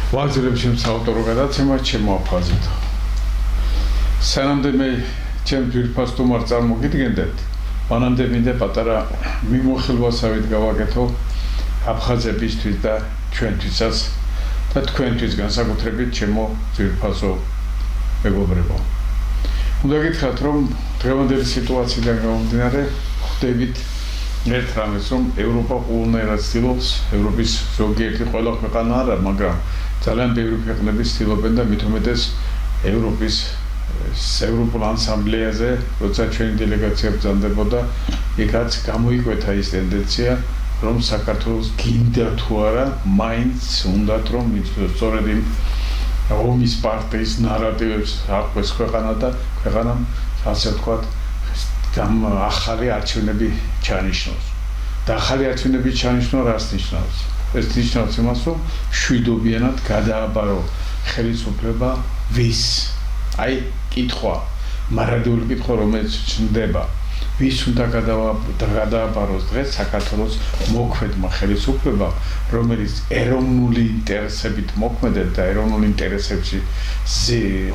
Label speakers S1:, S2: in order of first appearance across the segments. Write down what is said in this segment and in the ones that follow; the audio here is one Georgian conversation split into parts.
S1: ვაგზელებ ჩემს ავტორო გადაცემას ჩემო აფაზით. სანამდე მე ჩემ ძვირფას სტუმარს წარმოგიდგენდეთ, მანამდე მინდა პატარა მიმოხილვასავით გავაკეთო აფხაზებისთვის და ჩვენთვისაც და თქვენთვის განსაკუთრებით ჩემო ძვირფასო მეგობრებო. უნდა გითხრათ, რომ დღევანდელი სიტუაციიდან გამომდინარე ხვდებით ერთ რამეს, რომ ევროპა ყველანაირად ცდილობს, ევროპის ზოგიერთი ყველა ქვეყანა არა, მაგრამ ძალიან ბევრი ქვეყნები ცდილობენ და მით უმეტეს ევროპის ევროპულ ასამბლეაზე, როცა ჩვენი დელეგაცია ბრძანდებოდა, იქაც გამოიკვეთა ის ტენდენცია, რომ საქართველოს გინდა თუ არა, მაინც უნდათ რომ სწორედ იმ ომის პარტიის ნარატივებს აყვეს ქვეყანა და ქვეყანამ, ასე ვთქვათ, ახალი არჩევნები ჩანიშნოს. და ახალი არჩევნები ჩანიშნო რას ნიშნავს? ეს ნიშნავს იმას, რომ შვიდობიანად გადააბარო ხელისუფლება ვის? აი, კითხვა, მარადიული კითხვა, რომელიც ჩნდება. ვის უნდა გადააბაროს დღეს საქართველოს მოქმედმა ხელისუფლებამ, რომელიც ეროვნული ინტერესებით მოქმედებს და ეროვნულ ინტერესებში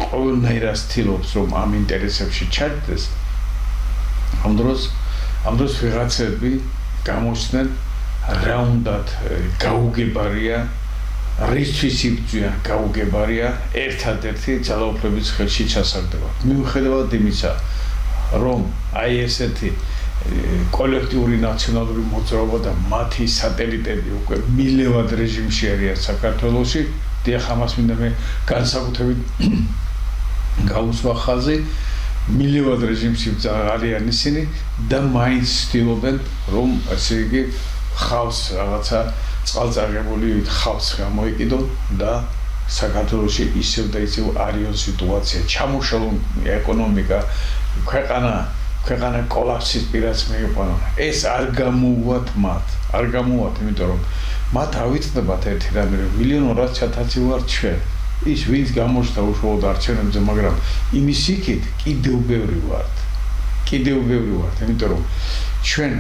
S1: ყველანაირად ცდილობს, რომ ამ ინტერესებში ჩაჯდეს. ამ დროს ვიღაცები გამოჩნდნენ, რა უნდათ გაუგებარია, რისთვის იბრძვიან გაუგებარია ერთადერთი ძალაუფლების ხელში ჩასაგდება. მიუხედავად იმისა, რომ აი ესეთი კოლექტიური ნაციონალური მოძრაობა და მათი სატელიტები უკვე მილევად რეჟიმში არიან საქართველოში, დიახ, ამას მინდა მე განსაკუთრებით გაუსვა ხაზი. მილევად რეჟიმში არიან ისინი და მაინც ცდილობენ, რომ ასე იგი ხავს რაღაცა წყალწარღებული ხავს გამოიკიდონ და საქართველოში ისევ და ისევ არიონ სიტუაცია, ჩამოშალონ ეკონომიკა, ქვეყანა კოლაფსის პირას მიიყვანონ. ეს არ გამოუვათ მათ, იმიტომ რომ მათ ავიწყდებათ ერთი რამე, რომ 1.200.000 ვართ ჩვენ. ის ვინც გამოჩნდა უშუალოდ არჩევნებზე, მაგრამ იმის იქით კიდევ ბევრი ვართ, იმიტომ რომ ჩვენ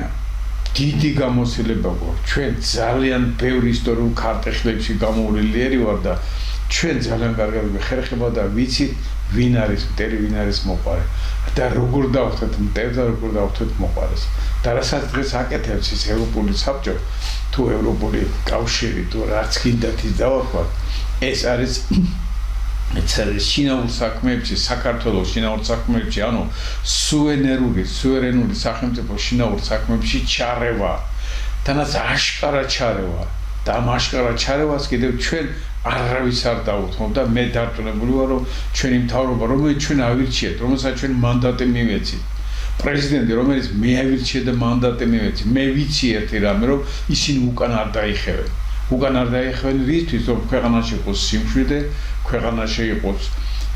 S1: დიდი გამოცდილება გვაქვს, ჩვენ ძალიან ბევრი ისტორიულ ქარტეხილებში გამოვლილი ვარ და ჩვენ ძალიან კარგად გვეხერხება და ვიცით ვინ არის მტერი, ვინ არის მოყარე და როგორ დავხვდეთ მტერს და როგორ დავხვდეთ მოყარეს. და რასაც დღეს აკეთებს ის ევროპული საბჭო, თუ ევროპული კავშირი, თუ რაც გინდათ ის დავარქვათ, ეს არის შინაურ საქმეებში, საქართველოს შინაურ საქმეებში, ანუ სუვერენული სახელმწიფო შინაურ საქმეებში ჩარევა, თანაც აშკარა ჩარევა და ამ აშკარა ჩარევას კიდევ ჩვენ არავის არ დაუთმობ და მე დარწმუნებული ვარ, რომ ჩვენი მთავრობა, რომელიც ჩვენ ავირჩიეთ, რომელსაც ჩვენ მანდატი მივეცით, პრეზიდენტი, რომელიც მე ავირჩიე და მანდატი მივეცი, მე ვიცი ერთი რამე, რომ ისინი უკან არ დაიხევენ. უკან არ დაიხევენ რისთვის, რომ ქვეყანაში იყოს სიმშვიდე, ქვეყანაში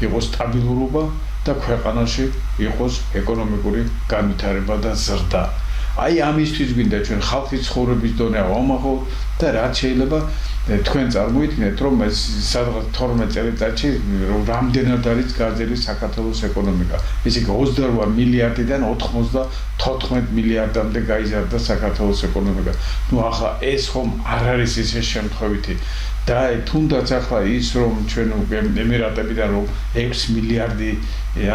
S1: იყოს სტაბილურობა და ქვეყანაში იყოს ეკონომიკური განვითარება და ზრდა. აი ამისთვის გვინდა ჩვენ ხალხის ცხოვრების დონე ავამახოთ და რაც შეიძლება თქვენ წარმოიდგინეთ, რომ ეს სადღაც 12 წელიწადში რამდენად არის გაზრდილი საქართველოს ეკონომიკა. ესე იგი 28 მილიარდიდან 94 მილიარდამდე გაიზარდა საქართველოს ეკონომიკა. ახლა ეს ხომ არ არის ისე შემთხვევითი და თუნდაც ახლა ის რომ ჩვენ უკვე ემირატებიდან რომ 6 მილიარდი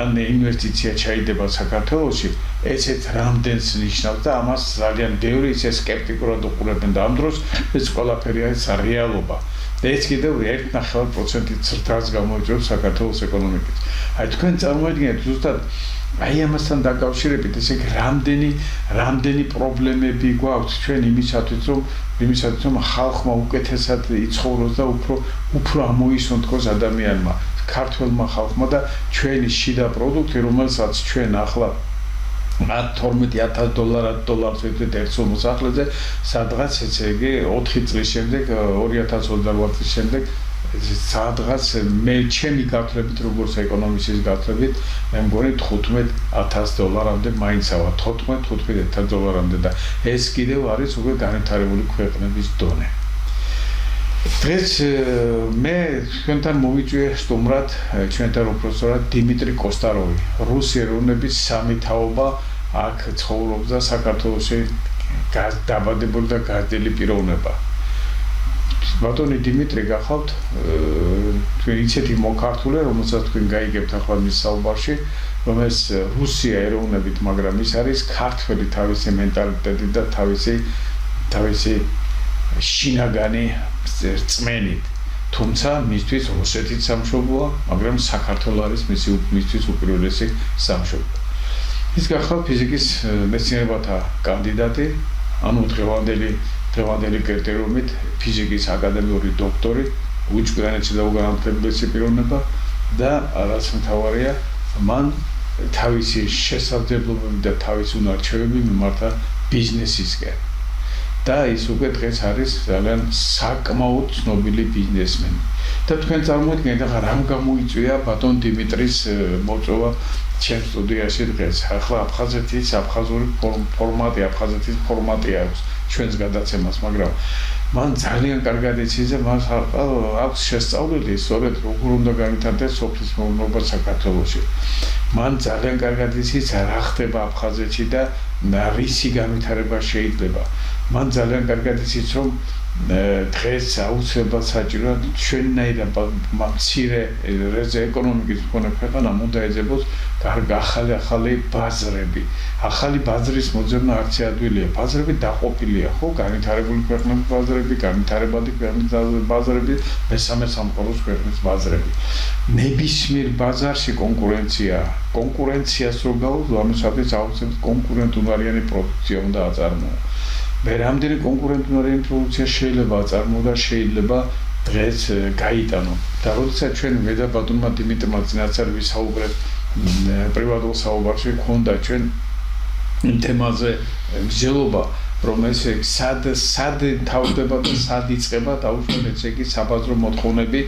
S1: ან ინვესტიცია ჩაიდება საქართველოში, ესეც რამდენს ნიშნავს და ამას ძალიან ბევრი ისე სკეპტიკურად უყურებენ და ამ დროს ეს ყველაფერი არის რეალობა. და ეს კიდევ 1.9% ზრდას გამოიწვევს საქართველოს ეკონომიკას. აი თქვენ წარმოიდგინეთ ზუსტად აი ამასთან დაკავშირებით ესე იგი რამდენი პრობლემები გვაქვს ჩვენ იმისათვის რომ ხალხმა უკეთესად იცხოვროს და უფრო ამოისონ თქოს ადამიანმა, ქართველმა ხალხმა და ჩვენი შიდა პროდუქტი, რომელსაც ჩვენ ახლა $12,000 ვეცეთ ერთ მოსახლეზე, სადღაც ესე იგი 4 წლის შემდეგ, 2028 წლის შემდეგ სადღაც მე ჩემი გათვლებით, როგორც ეკონომისტის გათვლებით, მე მგონი $15,000-მდე მაინც ავა, $14,000-15,000-მდე და ეს კიდევ არის უკვე განვითარებული ქვეყნების დონე. დღეს მე ჩვენთან მოვიწვიე სტუმრად, ჩვენთან უპროფესორად დიმიტრი კოსტაროვი, რუსი ეროვნების სამეთაობა აქ ცხოვრობს და საქართველოში დაბადებული და გაზრდილი პიროვნება. ბატონი დიმიტრი გახავთ თქვენ ისეთი მოკართული, რომელსაც თქვენ გაიგებთ ახლა მის საუბარში, რომელიც რუსია ეროვნებით, მაგრამ ის არის ქართველი თავისი მენტალიტეტით და თავისი შინაგანი რწმენით. თუმცა მისთვის რუსეთიც სამშობლოა, მაგრამ საქართველო არის მისთვის უპირველესი სამშობლო. ის გახავთ ფიზიკის მეცნიერებათა კანდიდატი, ანუ დღევანდელი კრიტერიუმით ფიზიკის აკადემიური დოქტორი, უჭკვიანესი და უგანათლებელი პიროვნება და რაც მთავარია, მან თავისი შესაძლებლობები და თავისი უნარჩვევები მიმართა ბიზნესისკენ. და ის უკვე დღეს არის ძალიან საკმაოდ ცნობილი ბიზნესმენი. და თქვენ წარმოიდგინეთ, ახლა რამ გამოიწვია ბატონ დიმიტრის მოწვევა ჩემ სტუდიაში დღეს. ახლა აფხაზური ფორმატი აქვს ჩვენს გადაცემას, მაგრამ მან ძალიან კარგად იცის და მას აქვს შესწავლილი სწორედ როგორ უნდა განვითარდეს სოფლის მეურნეობა საქართველოში. მან ძალიან კარგად იცის რა ხდება აფხაზეთში და რისი განვითარება შეიძლება. მან ძალიან კარგად იცის რომ დღეს აუცილებლად საჭიროა ჩვენნაირად მცირე ეკონომიკის მქონე ქვეყანამ უნდა ეძებოს ახალი ბაზრები. ახალი ბაზრის მოძებნა არც ადვილია. ბაზრები დაყოფილია, ხო? განვითარებული ქვეყნების ბაზრები, განვითარებადი ქვეყნების ბაზრები, მესამე სამყაროს ქვეყნის ბაზრები. ნებისმიერ ბაზარში კონკურენციას რო გაუძლო, ამისათვის აუცილებლად კონკურენტუნარიანი პროდუქცია უნდა აწარმოო. მე რამდენი კონკურენტუნარიანი პროდუქცია შეიძლება აწარმოო და შეიძლება დღეს გაიტანო. და როდესაც ჩვენ მე და ბატონმა დიმიტრმა წინასწარ ვისაუბრეთ პრივატულ საუბარში, გქონდა ჩვენ იმ თემაზე მსჯელობა, რომ ესე სად თავდება და სად იწყება დაუშვათ ესე იგი საბაზრო მოთხოვნები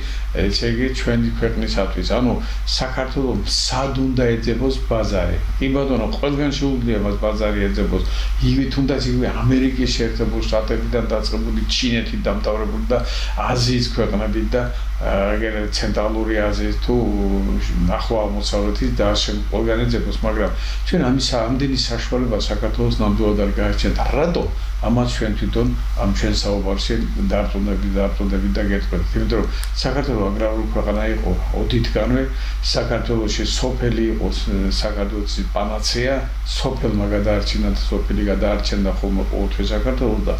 S1: ესე იგი ჩვენი ქვეყნისათვის. ანუ საქართველოს სად უნდა ეძებოს ბაზარი. კი ბატონო, ყველგან შეუძლია მას ბაზარი ეძებოს. იგივე თუნდაც იგივე ამერიკის შეერთებული შტატებიდან დაწყებული, ჩინეთით დამტავრებული და აზიის ქვეყნებით და ცენტრალური აზიის თუ ახლო აღმოსავლეთის და ყველგან ეძებოს, მაგრამ ჩვენ ამდენი საშუალება საქართველოს ნამდვილად არ გააჩნიათ. რატო? ამას ჩვენ თვითონ ამ ჩვენ საუბარში დარწმუნდებით და გეტყვით. იმიტომ რომ საქართველოს აგრარული ქვეყანა იყო ოდითგანვე, საქართველოში სოფელი იყო საქართველოს პანაცეა, სოფელმა გადაარჩინა და სოფელი გადაარჩენდა ხოლმე ყოველთვის საქართველოს და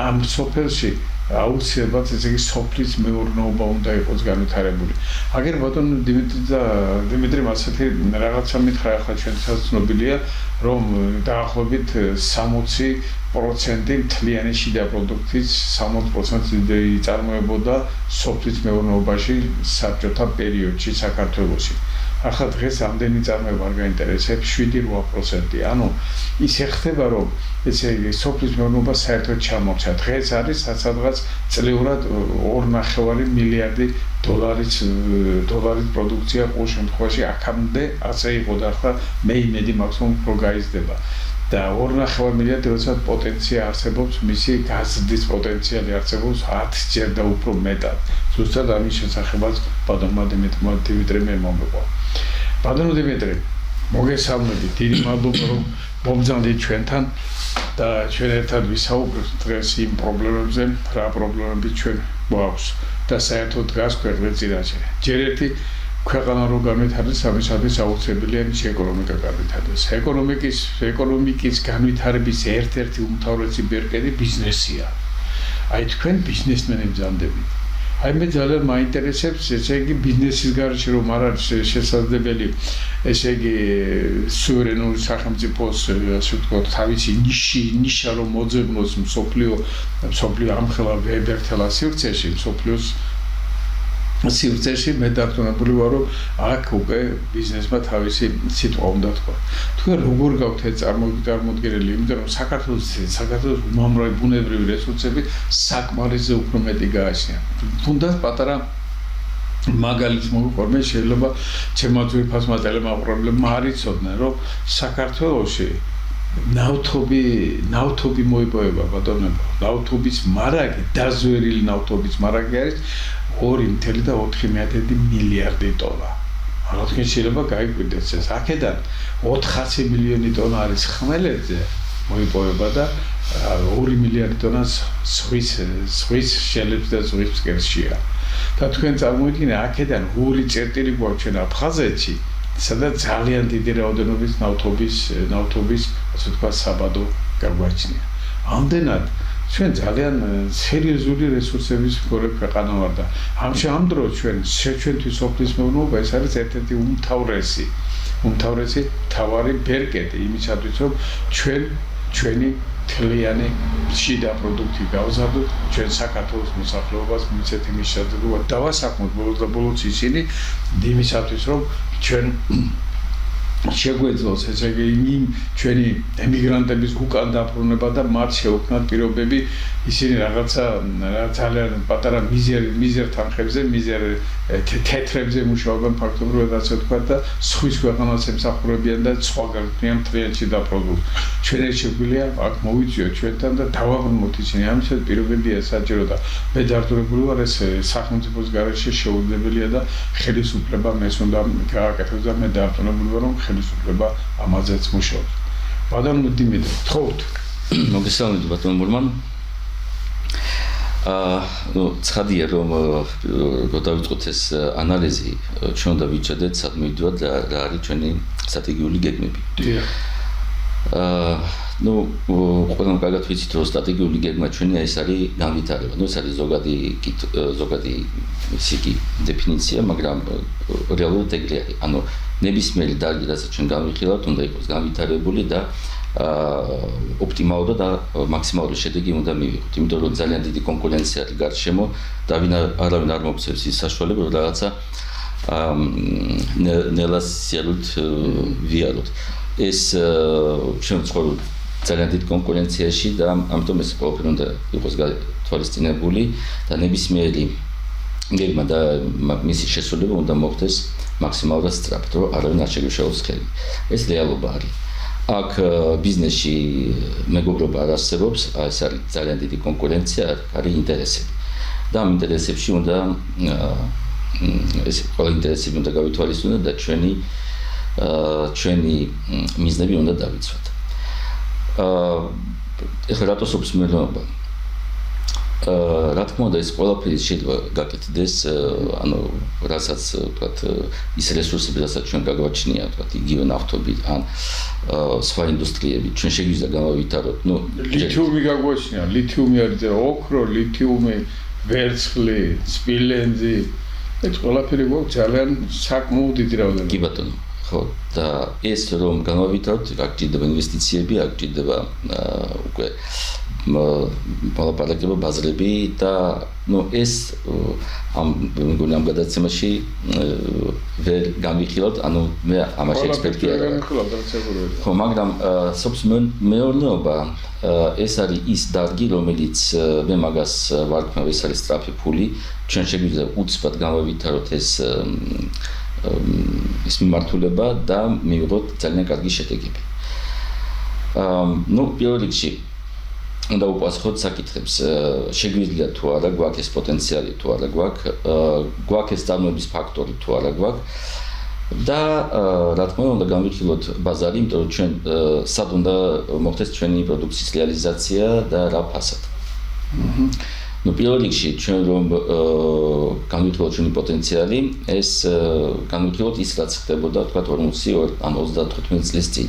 S1: ამ სოფელში აუცილებლად ესე იგი სოფლის მეურნეობა უნდა იყოს განვითარებული. აგერ ბატონ დიმიტრი მასეთი რაღაცა მითხრა, ახლა ჩვენსაც ცნობილია, რომ დაახლოებით 60% მთლიანი შიდა პროდუქტის 60% იწარმოებოდა სოფლის მეურნეობაში საბჭოთა პერიოდში საქართველოში. ახლა დღეს ამდენი წარმოება არ გაინტერესებს 7-8%. ანუ ისე ხდება, რომ ესე იგი სოფლის მეურნეობა საერთოდ ჩამორჩა. დღეს არის სადღაც წლიურად 2.5 მილიარდი დოლარის პროდუქცია ყოველ შემთხვევაში აქამდე ასე იყო და ახლა მე იმედი მაქვს რომ უფრო გაიზრდება. და 2.5 მილიარდი როდესაც პოტენცია არსებობს, მისი გაზრდის პოტენციალი არსებობს 10 ჯერ და უფრო მეტად. ზუსტად ამის შესახებაც ბატონმა დიმიტრი მე მომიყვა. ბატონო დიმიტრი, მოგესალმებით, დიდი მადლობა რომ მოგზავნით ჩვენთან და ჩვენ ერთად ვისაუბრებთ დღეს იმ პრობლემებზე, რა პრობლემები ჩვენ გვაქვს და საერთოდ დგას ქვეყნის წინაშე. ჯერ ერთი ქვეყანა რო განვითარდეს, ამისათვის აუცილებელია მის ეკონომიკა განვითარდეს. ეკონომიკის განვითარების ერთ-ერთი უმთავრესი ბერკეტი ბიზნესია. აი თქვენ ბიზნესმენი ბრძანდებით. აი მე ძალიან მაინტერესებს ესე იგი ბიზნესის გარეშე რომ არ არის შესაძლებელი ესე იგი სუვერენული სახელმწიფოს ასე ვთქვათ თავისი ნიშა რომ მოძებნოს მსოფლიო ამხელა ვებერთელა სივრცეში მსოფლიოს სივრცეში მე დარწმუნებული ვარ რომ აქ უკვე ბიზნესმა თავისი სიტყვა უნდა თქვა. თქვენ როგორ გაქვთ ეს წარმოდგენილი, იმიტომ რომ საქართველოს უმამროი ბუნებრივი რესურსები საკმარისზე უფრო მეტი გააჩნია. თუნდაც პატარა მაგალითს მოგყვება, შეიძლება ჩემმა ძვირფასმა ტელემაყურებლებმა არ იცოდნენ, რომ საქართველოში ნავთობი მოიპოვება ბატონებო. ნავთობის მარაგი, დაზვერილი ნავთობის მარაგი არის 2.4 მილიარდი ტონა. რა თქმა უნდა შეიძლება გაიკვირდეს ეს. აქედან 400 მილიონი ტონა არის ხმელეთზე მოიპოვება და 2 მილიარდი ტონას ზღვის შელებს და ზღვის ფსკერშია. და თქვენ წარმოიდგინეთ, აქედან გული წერტილი გვაქვს ჩვენ აფხაზეთში, სადაც ძალიან დიდი რაოდენობის ნავთობის, ასე ვთქვათ, საბადო გაგვაჩნია. ამდენად ჩვენ ძალიან სერიოზული რესურსების მქონე ქვეყანა ვარ და ამ დროს ჩვენთვის სოფლის მეურნეობა ეს არის ერთ-ერთი უმთავრესი თავარი ბერკეტი იმისათვის რომ ჩვენი თლიანი შიდა პროდუქტი გავზარდოთ ჩვენ საქართველოს მოსახლეობას მიცეთ იმის შესაძლებლობა დავასაქმოთ ბოლოს და ბოლოს ისინი იმისათვის რომ ჩვენ შეგვეძლოს ესე იგი იმ ჩვენი ემიგრანტების უკან დაბრუნება და მათ შეუქმნათ პირობები ისინი რაღაცა ძალიან პატარა მიზერ თანხებზე მიზერ თეთრებზე მუშაობენ ფაქტობრივად ასე ვთქვათ და სხვის ქვეყანას ემსახურებიან და სხვა გაგვიქმნიან მთლიანში და პროდუქტ ჩვენ შეგვიძლია აქ მოვიწვიოთ ჩვენთან და დავაბრუნოთ ისინი ამისად პირობებია საჭირო და მე დარწმუნებული ვარ ეს სახელმწიფოს გარეშე შეუძლებელია და ხელისუფლება მეს უნდა გააკეთოს და მე დარწმუნებული ვარ რომ ხელისუფლება ამაზეც მუშაობს. ბატონო დიმიტრი, თხოვთ.
S2: მოგესალმებით ბატონო მურმან. ცხადია რომ დავიწყოთ ეს ანალიზი, ჩვენ უნდა ვიცოდეთ სად მივიდივართ რა არის ჩვენი სტრატეგიული გეგმები. ყველამ კარგად ვიცით რომ სტრატეგიული გეგმა ჩვენი ეს არის განვითარება. ეს არის ზოგადი ისეთი დეფინიცია, მაგრამ რეალურად ეგრე არის. ნებისმიერი დარგი, რასაც ჩვენ განვიხილავთ, უნდა იყოს განვითარებული და ოპტიმალური და მაქსიმალური შედეგი უნდა მივიღოთ. იმიტომ რომ ძალიან დიდი კონკურენცია არის გარშემო და არავინ არ მოგცემს ის საშუალება, რომ რაღაცა ნელას სიარულით ვიაროთ. ეს ჩვენ ცხოვრობთ ძალიან დიდ კონკურენციაში და ამიტომ ეს ყველაფერი უნდა იყოს თვალისწინებული და ნებისმიერი გეგმა და მისი შესრულება უნდა მოხდეს მაქსიმალურად სწრაფად, რომ არავინ არ შეგვეშალოს ხელი. ეს რეალობა არის. აქ ბიზნესში მეგობრობა არ არსებობს, ეს არის ძალიან დიდი კონკურენცია, არის ინტერესები. და ამ ინტერესებში უნდა ეს ყველა ინტერესები უნდა გავითვალისწინოთ და ჩვენი მიზნები უნდა დავიცვათ. ეხლა რატო სოფლის მეურნეობა? რა თქმა უნდა ეს ყველაფერი შეიძლება გაკეთდეს, რასაც ვთქვათ ის რესურსები, რასაც ჩვენ გაგვაჩნია, ვთქვათ იგივე ნავთობი ან სხვა ინდუსტრიები, ჩვენ შეგვიძლია გამავითაროთ.
S1: ლითიუმი გაგვაჩნია, ლითიუმი არის ოქრო, ლითიუმი, ვერცხლი, სპილენძი, ეს ყველაფერი გვაქვს ძალიან საკმაოდ დიდი რაოდენობა.
S2: კი ბატონო. ხო, და ეს რომ გამავითაროთ, აქ ჭირდება ინვესტიციები, აქ ჭირდება უკვე მოლაპარაკება ბაზრები და ეს ამ გადაცემაში ვერ გამიხილავთ, მე ამაში ექსპერტი არ ვარ. ხო, მაგრამ სოფლის მეურნეობა ეს არის ის დარგი, რომელიც მე მაგას ვარქმევ, ეს არის სწრაფი ფული, ჩვენ შეგვიძლია უცბად გამავითაროთ ეს მიმართულება და მივიღოთ ძალიან კარგი შედეგები. პირველ რიგში უნდა უპასუხოთ საკითხებს, შეგვიძლია თუ არა გვაქვს ეს პოტენციალი თუ არა გვაქვს ეს წარმოების ფაქტორი თუ არა გვაქვს და რა თქმა უნდა განვიხილოთ ბაზარი, იმიტომ რომ ჩვენ სად უნდა მოხდეს ჩვენი პროდუქციის რეალიზაცია და რა ფასად. პირველ რიგში ჩვენ რომ განვიხილოთ ჩვენი პოტენციალი, ეს განვიხილოთ ის რაც ხდებოდა თქვა 40 ან 35 წლის წინ.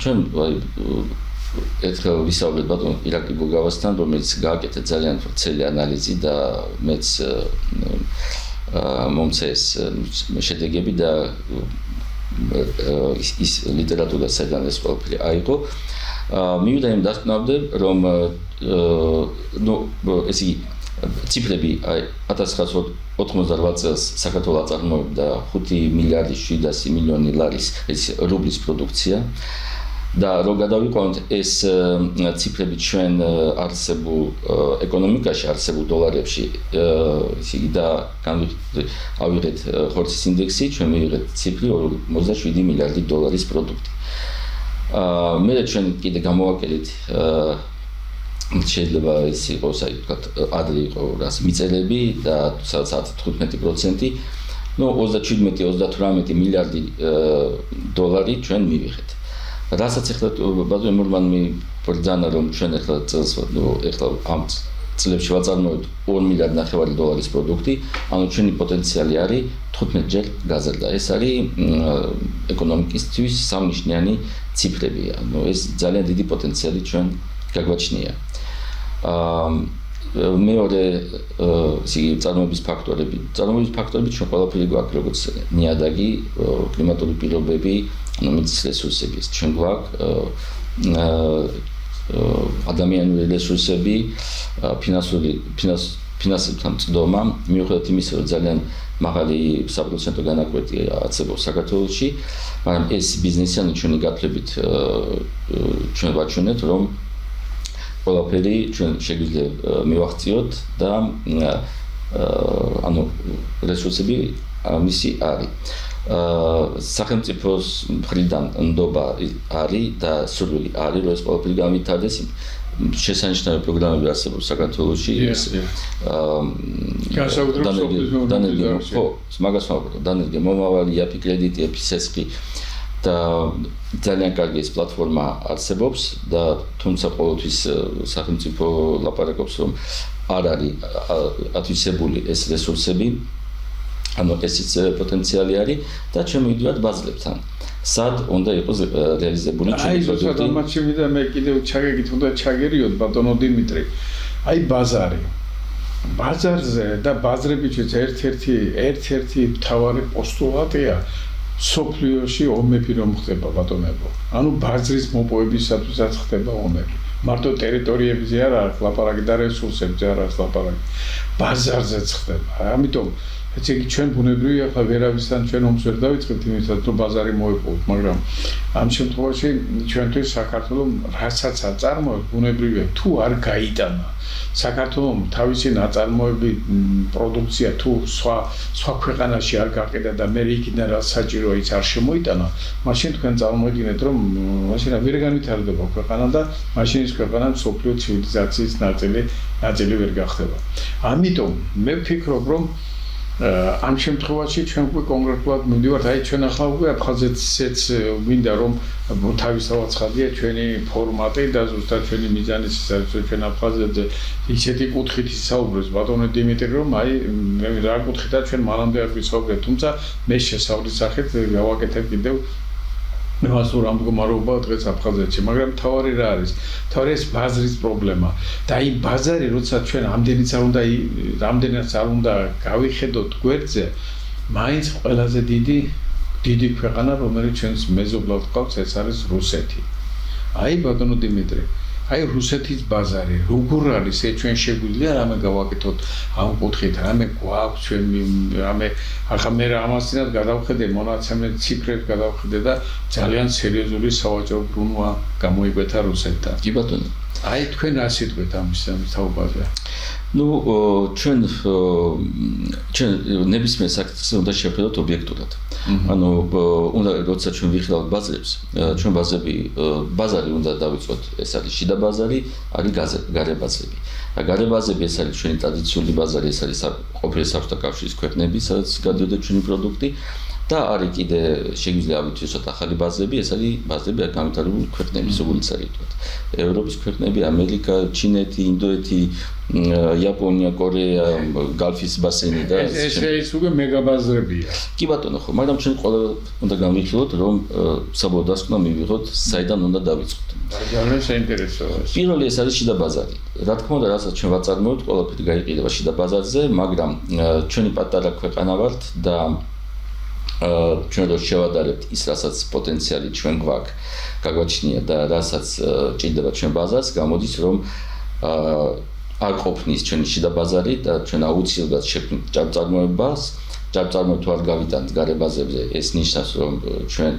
S2: ჩვენ ერთხელ ვისაუბრეთ ბატონ ირაკლი გოგავასთან, რომელიც გააკეთა ძალიან ვრცელი ანალიზი და მეც მომცა ეს შედეგები და ის ლიტერატურა საიდან ეს ყველაფერი აიღო. მივიდა იმ დასკვნამდე, რომ ეს ციფრები 1988 წელს საქართველოს აწარმოებდა 5 მილიარდი 700 მილიონი ლარის რუბლის პროდუქცია და რომ გადავიყვანოთ ეს ციფრები ჩვენ არსებულ ეკონომიკაში, არსებულ დოლარებში, და ავიღეთ ხორცის ინდექსი, ჩვენ მივიღეთ ციფრი 47 მილიარდი დოლარის პროდუქტი. მე ჩვენ კიდე გამოვაკელით შეიძლება ის იყოს, ვთქვათ, ადრე იყო რას მიწერები და სადაც 15%, 27-38 მილიარდი დოლარი ჩვენ მივიღეთ. რასაც ახლა ბატონო მურმანი ბრძანა რომ ჩვენ ახლა წელს ახლა ამ წლებში ვაწარმოებთ 2 მილიარდ $9 პროდუქტი, ანუ ჩვენი პოტენციალი არის 15 ჯერ გაზრდა. ეს არის ეკონომიკისთვის სამნიშნიანი ციფრებია. ანუ ეს ძალიან დიდი პოტენციალი ჩვენ გაგვაჩნია. მეორე წარმოების ფაქტორები. წარმოების ფაქტორები ჩვენ ყველაფერი გვაქვს, როგორც ნიადაგი, კლიმატური პირობები, ანუ მიწის რესურსები. ჩვენ გვაქვს ადამიანური რესურსები, ფინანსებთან წდომა, მიუხედავად იმისა, რომ ძალიან მაღალი საპროცენტო განაკვეთი არსებობს საქართველოში, მაგრამ ეს ბიზნესი, ანუ ჩვენი გათვლებით ჩვენ ვაჩვენეთ, რომ ყველაფერი ჩვენ შეგვიძლია მივახციოთ და ანუ რესურსები მისი არის. სახელმწიფოს მხრიდან ნდობა არის და სურვილი არის, რომ ეს ყველაფერი განვითარდეს. შესანიშნავი პროგრამები არსებობს საქართველოში. მაგას ვამბობ, დანერგია მომავალი, იაფი კრედიტი, ეფისესხი და ძალიან კარგი ეს პლატფორმა არსებობს და თუმცა ყოველთვის სახელმწიფო ლაპარაკობს, რომ არ არის ათვისებული ეს რესურსები, ანუ ესეც პოტენციალი არის და ჩვენ მივიდივართ ბაზრებთან. სად უნდა იყოს რეალიზებული ჩვენი პროდუქტი?
S1: აი, ამაში ვიდა მე კიდევ ჩაგეკითხო და ჩაგერიოთ ბატონო დიმიტრი. აი ბაზარი. ბაზარზე და ბაზრებიც ერთ-ერთი მთავარი პოსტულატია სოფლიოში ომები რომ ხდება ბატონებო. ანუ ბაზრის მოპოვებისათვისაც ხდება ომები. მარტო ტერიტორიებზე არ არის ლაპარაკი და რესურსებზე არ არის ლაპარაკი. ბაზარზეც ხდება. ამიტომ ესე იგი ჩვენ ბუნებრივია ახლა ვერავისთან ჩვენ ომს ვერ დავიწყებთ იმისათვის რომ ბაზარი მოიპოვოთ, მაგრამ ამ შემთხვევაში ჩვენთვის საქართველოს რასაც აწარმოებს ბუნებრივია თუ არ გაიტანა საქართველოს თავისი ნაწარმოები პროდუქცია თუ სხვა ქვეყანაში არ გაყიდა და მე იქიდან რაც საჭიროა ის არ შემოიტანა, მაშინ თქვენ წარმოიდგინეთ რომ მაშინ ვერ განვითარდება ქვეყანა და მაშინ ის ქვეყანა მსოფლიო ცივილიზაციის ნაწილი ვერ გახდება. ამიტომ მე ვფიქრობ რომ ამ შემთხვევაში ჩვენ უკვე კონკრეტულად მივდივართ, აი ჩვენ ახლა უკვე აფხაზეთშიც გვინდა რომ თავისთავად ცხადია ჩვენი ფორმატი და ზუსტად ჩვენი მიზანი ის არის რომ ჩვენ აფხაზეთზე ისეთი კუთხით ისაუბრებს ბატონო დიმიტრი რომ აი მე რა კუთხითაც ჩვენ მანამდე არ ვისაუბრეთ, თუმცა მე შესავლის სახით გავაკეთებ კიდევ მას რა მდგომარეობა დღეს აფხაზეთში, მაგრამ თავარი რა არის? თავარი ეს ბაზრის პრობლემა. და აი ბაზარი, როცა ჩვენ რამდენიც არ უნდა გავიხედოთ გვერდზე, მაინც ყველაზე დიდი ქვეყანა, რომელიც ჩვენს მეზობლად ყავს, ეს არის რუსეთი. აი ბატონო დიმიტრი, აი რუსეთის ბაზარი, როგორ არის ეს ჩვენ შეგვიძლია რამე გავაკეთოთ ამ კუთხით, რამე გვაქვს ჩვენ რამე ახლა მე ამასთანავ გადავხედე მონაცემე ციფრებს გადავხედე და ძალიან სერიოზული სავაჭრო ბრუნვა გამოიკვეთა რუსეთთან.
S2: კი ბატონო.
S1: აი თქვენ რა სიტყვით ამის თაობაზე?
S2: ნუ ჩვენ ნებისმიერ საკითხს უნდა შევხედოთ ობიექტურად. ანუ უნდა როცა ჩვენ ვიხილავთ ბაზრებს, ჩვენ ბაზარი უნდა დავიწყოთ, ეს არის შიდა ბაზარი, არის გარე ბაზრები. გარე ბაზრები ეს არის ჩვენი ტრადიციული ბაზარი, ეს არის ყოფილი საბჭოთა კავშირის ქვეყნები, სადაც გადიოდა ჩვენი პროდუქტი. და არის კიდე შეგვიძლია ავითვისოთ ახალი ბაზრები, ეს არის ბაზრები განვითარებული ქვეყნების, როგორც არის თქვა. ევროპის ქვეყნები, ამერიკა, ჩინეთი, ინდოეთი, იაპონია, კორეა, გალფის ბასენი და
S1: ეს უკვე მეგაბაზრებია.
S2: კი ბატონო, ხო, მაგრამ ჩვენ ყველა უნდა განვიხილოთ, რომ საბოლოო დასკვნა მივიღოთ, საიდან უნდა დავიწყოთ.
S1: ძალიან საინტერესოა.
S2: პირველი ეს არის შიდა ბაზარი. რა თქმა უნდა, რასაც ჩვენ ვაწარმოებთ, ყველაფერი გაიყიდება შიდა ბაზარზე, მაგრამ ჩვენი პატარა ქვეყანა ვართ და ჩვენ რო შევადარებთ ის, რასაც პოტენციალი ჩვენ გვაქვს, გაგვაჩნია და რასაც ჭირდება ჩვენ ბაზარს, გამოდის რომ არ ყოფნის ჩვენი შიდა ბაზარი და ჩვენ აუცილებლად შევქმნით ჭარბწარმოებას, ჭარბწარმოება თუ არ გავიტანთ გარე ბაზრებზე, ეს ნიშნავს რომ ჩვენი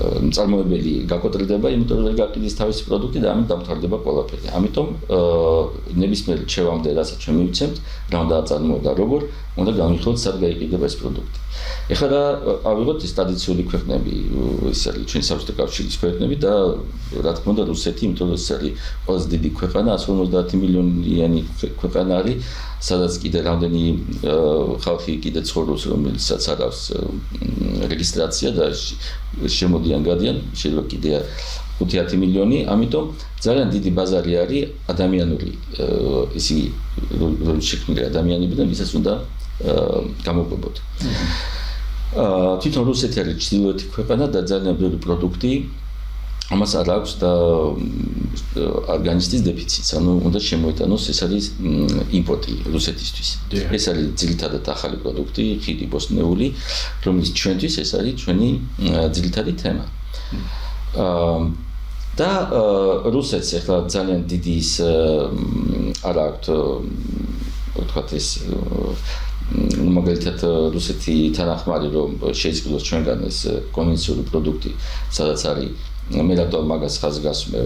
S2: მწარმოებელი გაკოტრდება, იმიტომ რომ გაყიდის თავისი პროდუქტი და ამით დამთავრდება ყველაფერი. ამიტომ ნებისმიერ რჩევამდე, რასაც ჩვენ მივცემთ, რა უნდა აწარმოოთ და როგორ, უნდა განვიხილოთ, სად გაიყიდება ეს პროდუქტი. ეხლა რა ავიღოთ ის ტრადიციული ქვეყნები, ეს არის ჩვენი საბჭოთა კავშირის ქვეყნები და რა თქმა უნდა რუსეთი, იმიტომ რომ ეს არის ყველაზე დიდი ქვეყანა, 150 მილიონიანი ქვეყანა არის, სადაც კიდე რამდენი ხალხი კიდე ცხოვრობს, რომელსაც არ აქვს რეგისტრაცია და შემოდიან გადიან, შეიძლება კიდე 5-10 მილიონი, ამიტომ ძალიან დიდი ბაზარი არის ადამიანური, ისინი შექმნილი ადამიანები და ვისაც უნდა გამოყვებოთ. თვითონ რუსეთი არის ჩრდილოეთი ქვეყანა და ძალიან ბევრი პროდუქტი ამას არ აქვს და არგანიზმის დეფიციტს, ანუ უნდა შემოიტანოს, ეს არის იმპორტი რუსეთისთვის. ეს არის ძირითადად ახალი პროდუქტი, ხიდი ბოსტნეული, რომელიც ჩვენთვის ეს არის ჩვენი ძირითადი თემა. და რუსეთს ახლა ძალიან დიდი ის არ აქვს, ვთქვათ ეს მაგალითად რუსეთი თანახმარი რომ შეიწყოს ჩვენგან ეს კონვენციული პროდუქტი, სადაც არის მე რატომ მაგას ხაზს გასვმე,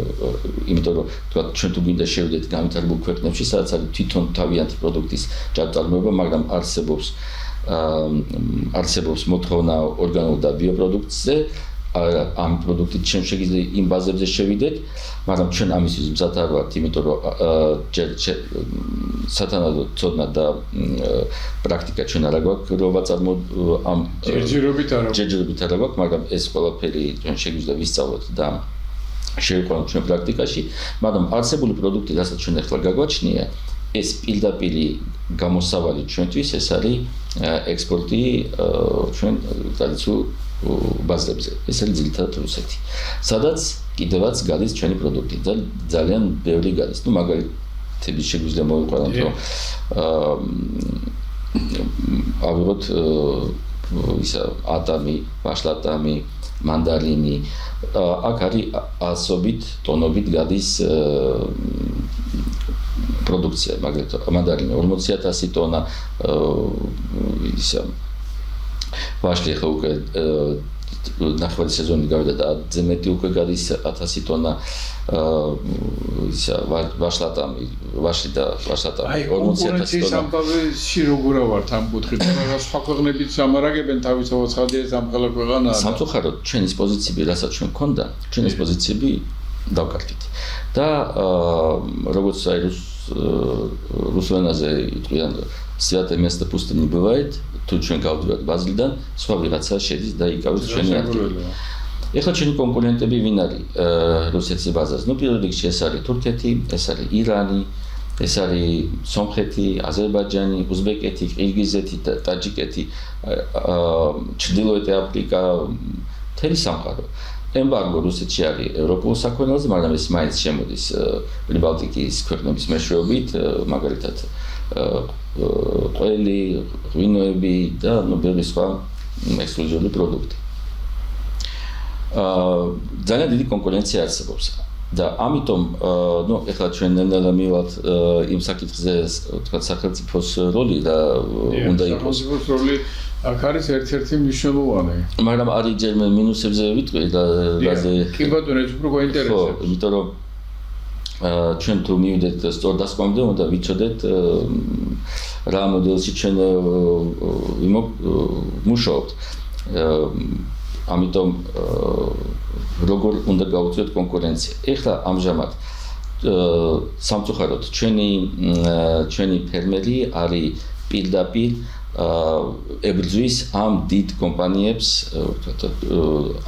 S2: იმიტომ რომ ვთქვათ ჩვენ თუ გინდა შევიდეთ განვითარებულ ქვეყნებში, სადაც არის თვითონ თავიანთი პროდუქტის ჯანმრთელობა, მაგრამ არსებობს მოთხოვნა ორგანულ და ბიოპროდუქტზე, ამ პროდუქტით ჩვენ შეგვიძლია იმ ბაზებზე შევიდეთ, მაგრამ ჩვენ ამისთვის მზად არ ვართ, იმიტომ რომ სათანადო ცოდნა და პრაქტიკა ჩვენ არ გვაქვს, რომ ამ
S1: ჯერჯერობით
S2: არ გვაქვს, მაგრამ ეს ყველაფერი ჩვენ შეგვიძლია ვისწავლოთ და შევიყვანოთ ჩვენ პრაქტიკაში, მაგრამ არსებული პროდუქტი, რასაც ჩვენ ახლა გაგვაჩნია, ეს პირდაპირი გამოსავალი ჩვენთვის ეს არის ექსპორტი ჩვენ ტრადიციულ ბაზებზე. ეს არის ძირითადად რუსეთი. სადაც კიდევაც გადის ჩვენი პროდუქტი და ძალიან ბევრი გადის. ნუ მაგალითები შეგვიძლია მოვიყვანოთ, რომ ავიღოთ ისა ატამი, ვაშლატამი, მანდარინი. აქ არის ასობით ტონობით გადის პროდუქცია, მაგალითად მანდარინი 40,000 ტონა, ისა ვაშლი ხო უკვე ნახევარი სეზონი გავიდა და ზემეთი უკვე გადის 1000 ტონა, ისა ვაშლი და ვაშლატამი
S1: 40,000 ტონა. ამბავში როგორ ვართ ამ კუთხით? რა სხვა ქვეყნებიც ამარაგებენ თავისუფალ ცხადია სამხელო ქვეყანაა.
S2: სამწუხაროდ ჩვენი პოზიციები, რასაც ჩვენ გქონდა, ჩვენი პოზიციები დავკარგეთ. და როგორც აი რუსულ ენაზე იტყვიან святое место пусто не бывает, თუ ჩვენ გავდივართ ბაზლიდან, სხვა ვიღაცა შედის და იკავებს ჩვენი ადგილი. ეხლა ჩვენი კონკურენტები ვინ არის რუსეთის ბაზაზე? ნუ პირველ რიგში ეს არის თურქეთი, ეს არის ირანი, ეს არის სომხეთი, აზერბაიჯანი, უზბეკეთი, ყირგიზეთი, ტაჯიკეთი, ჩრდილოეთი აფრიკა, მთელი სამყარო. ემბარგო რუსეთში არის ევროპულ საქონელზე, მაგრამ ეს მაინც შემოდის პრიბალტიკის ქვეყნების მეშვეობით, მაგალითად ყველი, ღვინოები და ბევრი სხვა ექსკლუზიური პროდუქტი. ძალიან დიდი კონკურენცია არსებობს და ამიტომ ნუ ეხლა ჩვენ ნელ-ნელა მივიღოთ იმ საკითხზე, თქვა სახელმწიფოს როლი და უნდა იყოს.
S1: სახელმწიფოს როლი აქ არის ერთ-ერთი მნიშვნელოვანი.
S2: მაგრამ არის ჯერ მე მინუსებზე ვიტყვი და რაზე
S1: კი ბატონო, ეს უფრო გვაინტერესებს.
S2: ხო, იმიტომ რომ ჩვენ თუ მივიდეთ სწორ დასკვნამდე, უნდა ვიცოდეთ რა მოდელში ჩვენ ვიმუშაობთ. ამიტომ როგორ უნდა გავუწიოთ კონკურენცია. ეხლა ამჟამად სამწუხაროდ ჩვენი ფერმერი არის პირდაპირ ებრძვის ამ დიდ კომპანიებს,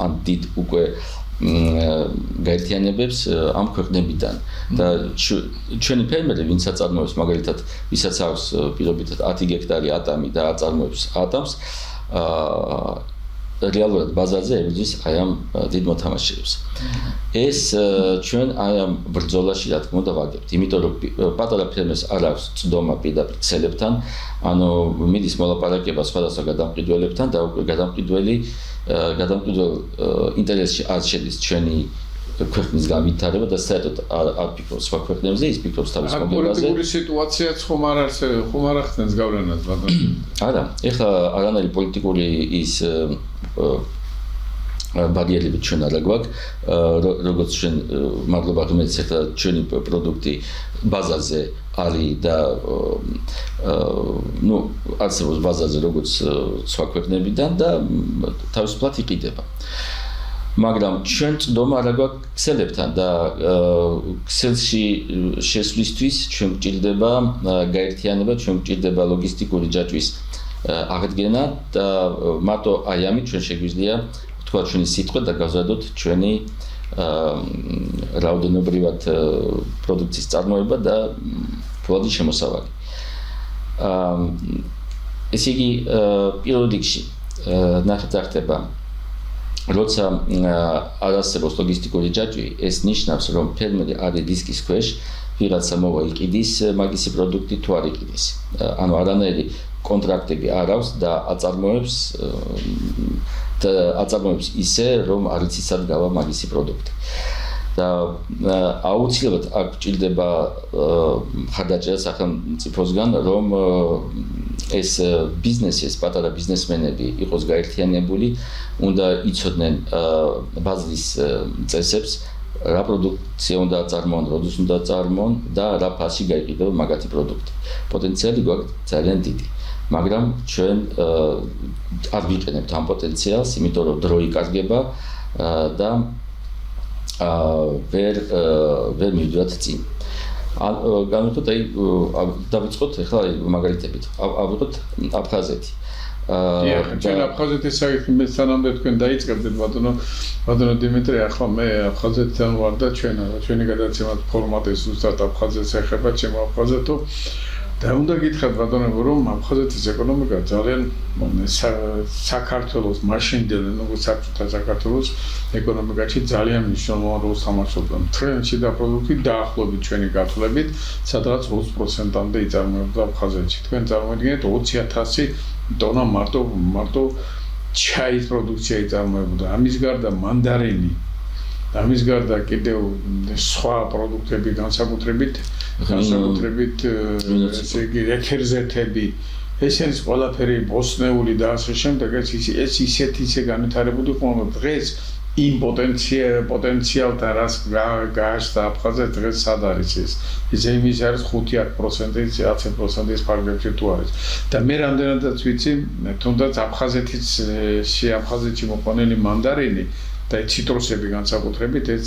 S2: ამ დიდ უკვე გაერთიანებებს ამ ქვეყნებიდან და ჩვენი ფერმერი, ვინც აწარმოებს მაგალითად, ვისაც აქვს პირობითად 10 გექტარი ატამი და აწარმოებს ატამს, რეალურად ბაზარზე ებრძვის აი ამ დიდ მოთამაშეებს. ეს ჩვენ აი ამ ბრძოლაში რა თქმა უნდა ვაგებთ, იმიტომ რომ პატარა ფერმერს არ აქვს წდომა პირდაპირ ქსელებთან, ანუ მიდის მოლაპარაკება სხვადასხვა გადამყიდველებთან და უკვე გადამყიდველ ინტერესში არ შედის ჩვენი ქვეყნის განვითარება და საერთოდ არ ფიქრობს სხვა ქვეყნებზე, ის ფიქრობს თავის მოგებაზე.
S1: პოლიტიკური სიტუაციაც ხომ არ ახდენს გავლენას ბატონო?
S2: არა, ეხლა არანაირი პოლიტიკური ის ბარიერები ჩვენ არა გვაქვს, როგორც ჩვენ მადლობა ღმერთს ახლა ჩვენი პროდუქტი ბაზაზე არის და არსებობს ბაზაზე როგორც სხვა ქვეყნებიდან და თავისუფლად იყიდება. მაგრამ ჩვენ წვდომა არა გვაქვს ქსელებთან და ქსელში შესვლისთვის ჩვენ გვჭირდება გაერთიანება, ჩვენ გვჭირდება ლოგისტიკური ჯაჭვის აღდგენა და მარტო აი ამით ჩვენ შეგვიძლია თქვა ჩვენი სიტყვა და გავზადოთ ჩვენი რაოდენობრივად პროდუქციის წარმოება და ფლოდი შემოსავალი. ესე იგი პირველ რიგში ნახეთ ახდება როცა არ არსებობს ლოგისტიკური ჯაჭვი, ეს ნიშნავს, რომ ფერმერი არის რისკის ქვეშ, ვიღაცა მოვა იყიდის მაგისი პროდუქტი თუ არ იყიდის. ანუ არანაირი კონტრაქტები არ აქვს და აწარმოებს ისე, რომ არ იცის სად გავა მაგისი პროდუქტი. და აუცილებლად აქ ჭირდება მხარდაჭერა სახელმწიფოსგან, რომ ეს ბიზნესი, ეს პატარა ბიზნესმენები იყოს გაერთიანებული, უნდა იცოდნენ ბაზრის წესებს, რა პროდუქცია უნდა აწარმოონ, როდის უნდა აწარმოონ და რა ფასში გაიყიდება მაგათი პროდუქტი. პოტენციალი გვაქვს ძალიან დიდი. მაგრამ ჩვენ არ ვიყენებთ ამ პოტენციალს, იმიტომ რომ დრო იკარგება და ვერ მივიდოთ წინ. განვიხოთ აი დავიწყოთ ახლა მაგალითებით. ავიღოთ აფხაზეთი.
S1: ჩვენ აფხაზეთის საკითხი მე სანამდე თქვენ დაიწყებდით ბატონო დიმიტრი, ახლა მე აფხაზეთიდან ვარ და ჩვენი გადაცემის ფორმატი ზუსტად აფხაზეთს ეხება, ჩემო აფხაზეთო. და უნდა გითხრათ ბატონებო, რომ აფხაზეთის ეკონომიკა ძალიან საქართველოს მაშინდელი, საბჭოთა საქართველოს ეკონომიკაში ძალიან მნიშვნელოვან როლს თამაშობდა. მთლიანში და პროდუქტი დაახლოებით ჩვენი გათვლებით, სადღაც 20%-მდე იწარმოებდა აფხაზეთში. თქვენ წარმოიდგინეთ 20,000 ტონა მარტო ჩაის პროდუქცია იწარმოებოდა. ამის გარდა მანდარინი, ამის გარდა კიდევ სხვა პროდუქტები განსაკუთრებით ესე იგი ეთერზეთები, ესენის ყველაფერი ბოსნეული და ასე შემდეგ, ეს ისე განვითარებული ყოლა დღეს იმ პოტენციალთან რას გააჩნდა აფხაზეთ დღეს სად არის ეს? იმის არის 5-10%, 10%-ის ფარგლებში თუ არის. და მე რამდენადაც ვიცი, თუნდაც აფხაზეთში მოყვანილი მანდარინი და ციტრუსები განსაკუთრებით ეს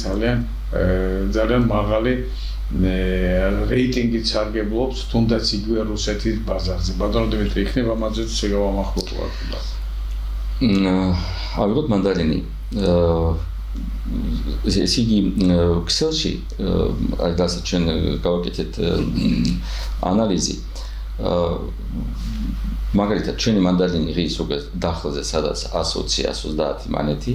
S1: ძალიან მაღალი რეიტინგით სარგებლობს, თუნდაც იგივე რუსეთის ბაზარზე. ბატონო დიმიტრი, იქნება მათზე შეგავამახვილოთ.
S2: ავიღოთ მანდარინი. ეს იგი ქსელში რასაც ჩვენ გავაკეთეთ ანალიზი. მაგალითად, ჩვენი მანდარინი ღირს უკვე დახლზე, სადაც 120-130 მანეთი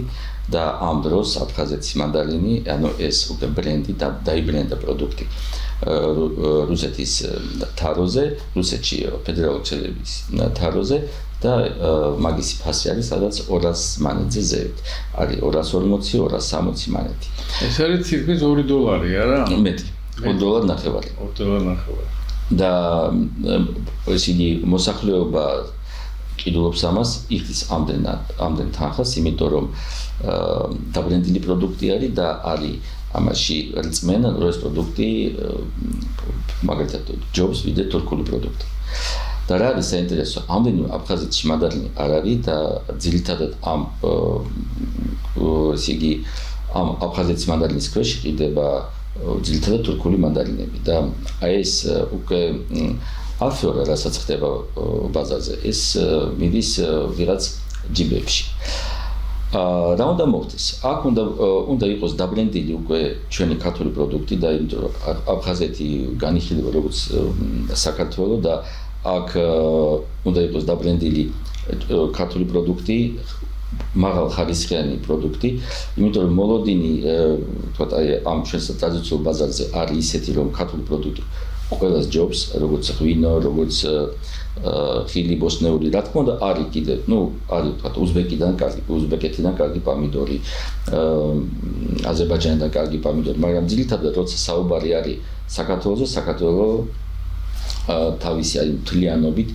S2: და ამ დროს აფხაზეთის მანდარინი, ანუ ეს უკვე ბრენდი და დაიბრენდა პროდუქტი რუსეთის თაროზე, რუსეთში ფედერალური ცელების თაროზე და მაგისი ფასი არის, სადაც 200 მანეთზე ზევით. არის 240-260 მანეთი.
S1: ეს არის თითქმის $2, არა?
S2: მეტი. $2.50.
S1: $2.50.
S2: და ეს იგი მოსახლეობა კიდულობს ამას, იხდის ამდენ თანხას, იმიტომ რომ დაბრენდილი პროდუქტი არის და არის ამაში რწმენა, რომ ეს პროდუქტი მაგალითად ჯობს ვიდრე თურქული პროდუქტი. და რა არის საინტერესო, ამდენი აფხაზეთში მანდარინი არ არის და ძირითადად ამ ესე იგი ამ აფხაზეთის მანდარინის ქვეშ იყიდება ძირითადად თურქული მანდარინები და აი ეს უკვე აფიორა რასაც ხდება ბაზარზე, ეს მიდის ვიღაც ჯიბებში. რა უნდა მოხდეს? აქ უნდა იყოს დაბრენდილი უკვე ჩვენი ქართული პროდუქტი და იმიტომ რომ აფხაზეთი განიხილება როგორც საქართველო და აქ უნდა იყოს დაბრენდილი ქართული პროდუქტი, მაღალ ხარისხიანი პროდუქტი, იმიტომ რომ მოლოდინი, თქვათ აი ამ ჩვენს ტრადიციულ ბაზარზე არის ისეთი, რომ ქართული პროდუქტი ყველას ჯობს, როგორც ღვინო, როგორც ხილი ბოსნეული, რა თქმა უნდა, არის კიდევ, არის თქვათ უზბეკეთიდან კარგი პამიდორი, აზერბაიჯანიდან კარგი პამიდორი, მაგრამ ძირითადად როცა საუბარი არის საქართველოზე, საქართველო თავისი აი მთლიანობით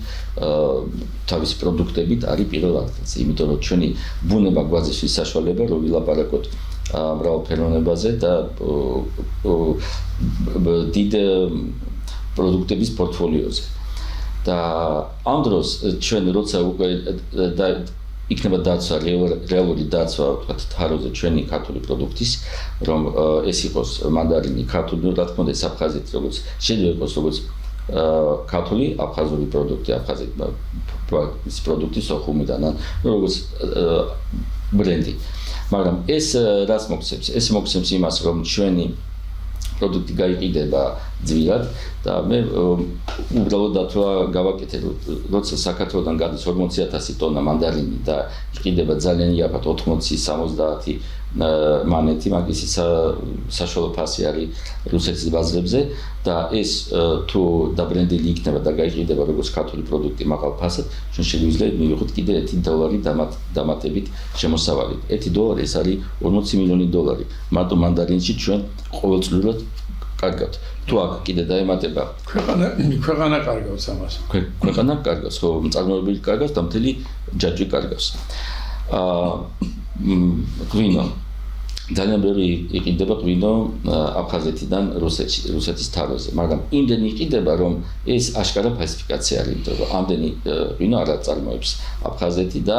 S2: თავისი პროდუქტებით არის პირველ ადგილზე, იმიტომ რომ ჩვენი ბუნება გვაძლევს საშუალება რომ ვილაპარაკოთ მრავალფეროვნებაზე და დიდ პროდუქტების პორტფოლიოზე. და ამ დროს ჩვენ როცა უკვე იქნება დაცვა, რეალური დაცვა, ვთქვათ, თაროზე ჩვენი ქართული პროდუქტის, რომ ეს იყოს მანდარინი, ქართული, რა თქმა უნდა, აფხაზეთი, როგორც შეიძლება იყოს, როგორც ქართული, აფხაზური პროდუქტი, აფხაზეთის პროდუქტი სოხუმიდან, როგორც ბრენდი. მაგრამ ეს რას მოგცემს? ეს მოგცემს იმას, რომ ჩვენი პროდუქტი გაიყიდება ძვირად და მე უბრალოდ დათვა გავაკეთე, როცა საქართველოდან გადის 40,000 ტონა მანდარინი და იყიდება ძალიან იაფად 80-70 მანეთი, მაგის საშუალო ფასი არის რუსეთის ბაზრებზე და ეს თუ დაბრენდილი იქნება და გაიყიდება როგორც ქართული პროდუქტი მაღალ ფასად, ჩვენ შეგვიძლია მივიღოთ კიდე $1 დამატებით შემოსავალი. $1 ეს არის 40 მილიონი $. მარტო მანდარინში ჩვენ ყოველწლიურად კარგავთ. თუ აქ კიდე დაემატება
S1: ქვეყანა კარგავს ამას.
S2: ქვეყანა კარგავს, ხო, მწარმოებელი კარგავს და მთელი ჯაჭვი კარგავს. ღვინო ძალიან ბევრი იყიდება ღვინო აფხაზეთიდან რუსეთის თაროზე, მაგრამ იმდენი იყიდება, რომ ეს აშკარა ფალსიფიკაცია არის, იმიტომ რომ ამდენი ღვინო არ აწარმოებს აფხაზეთი და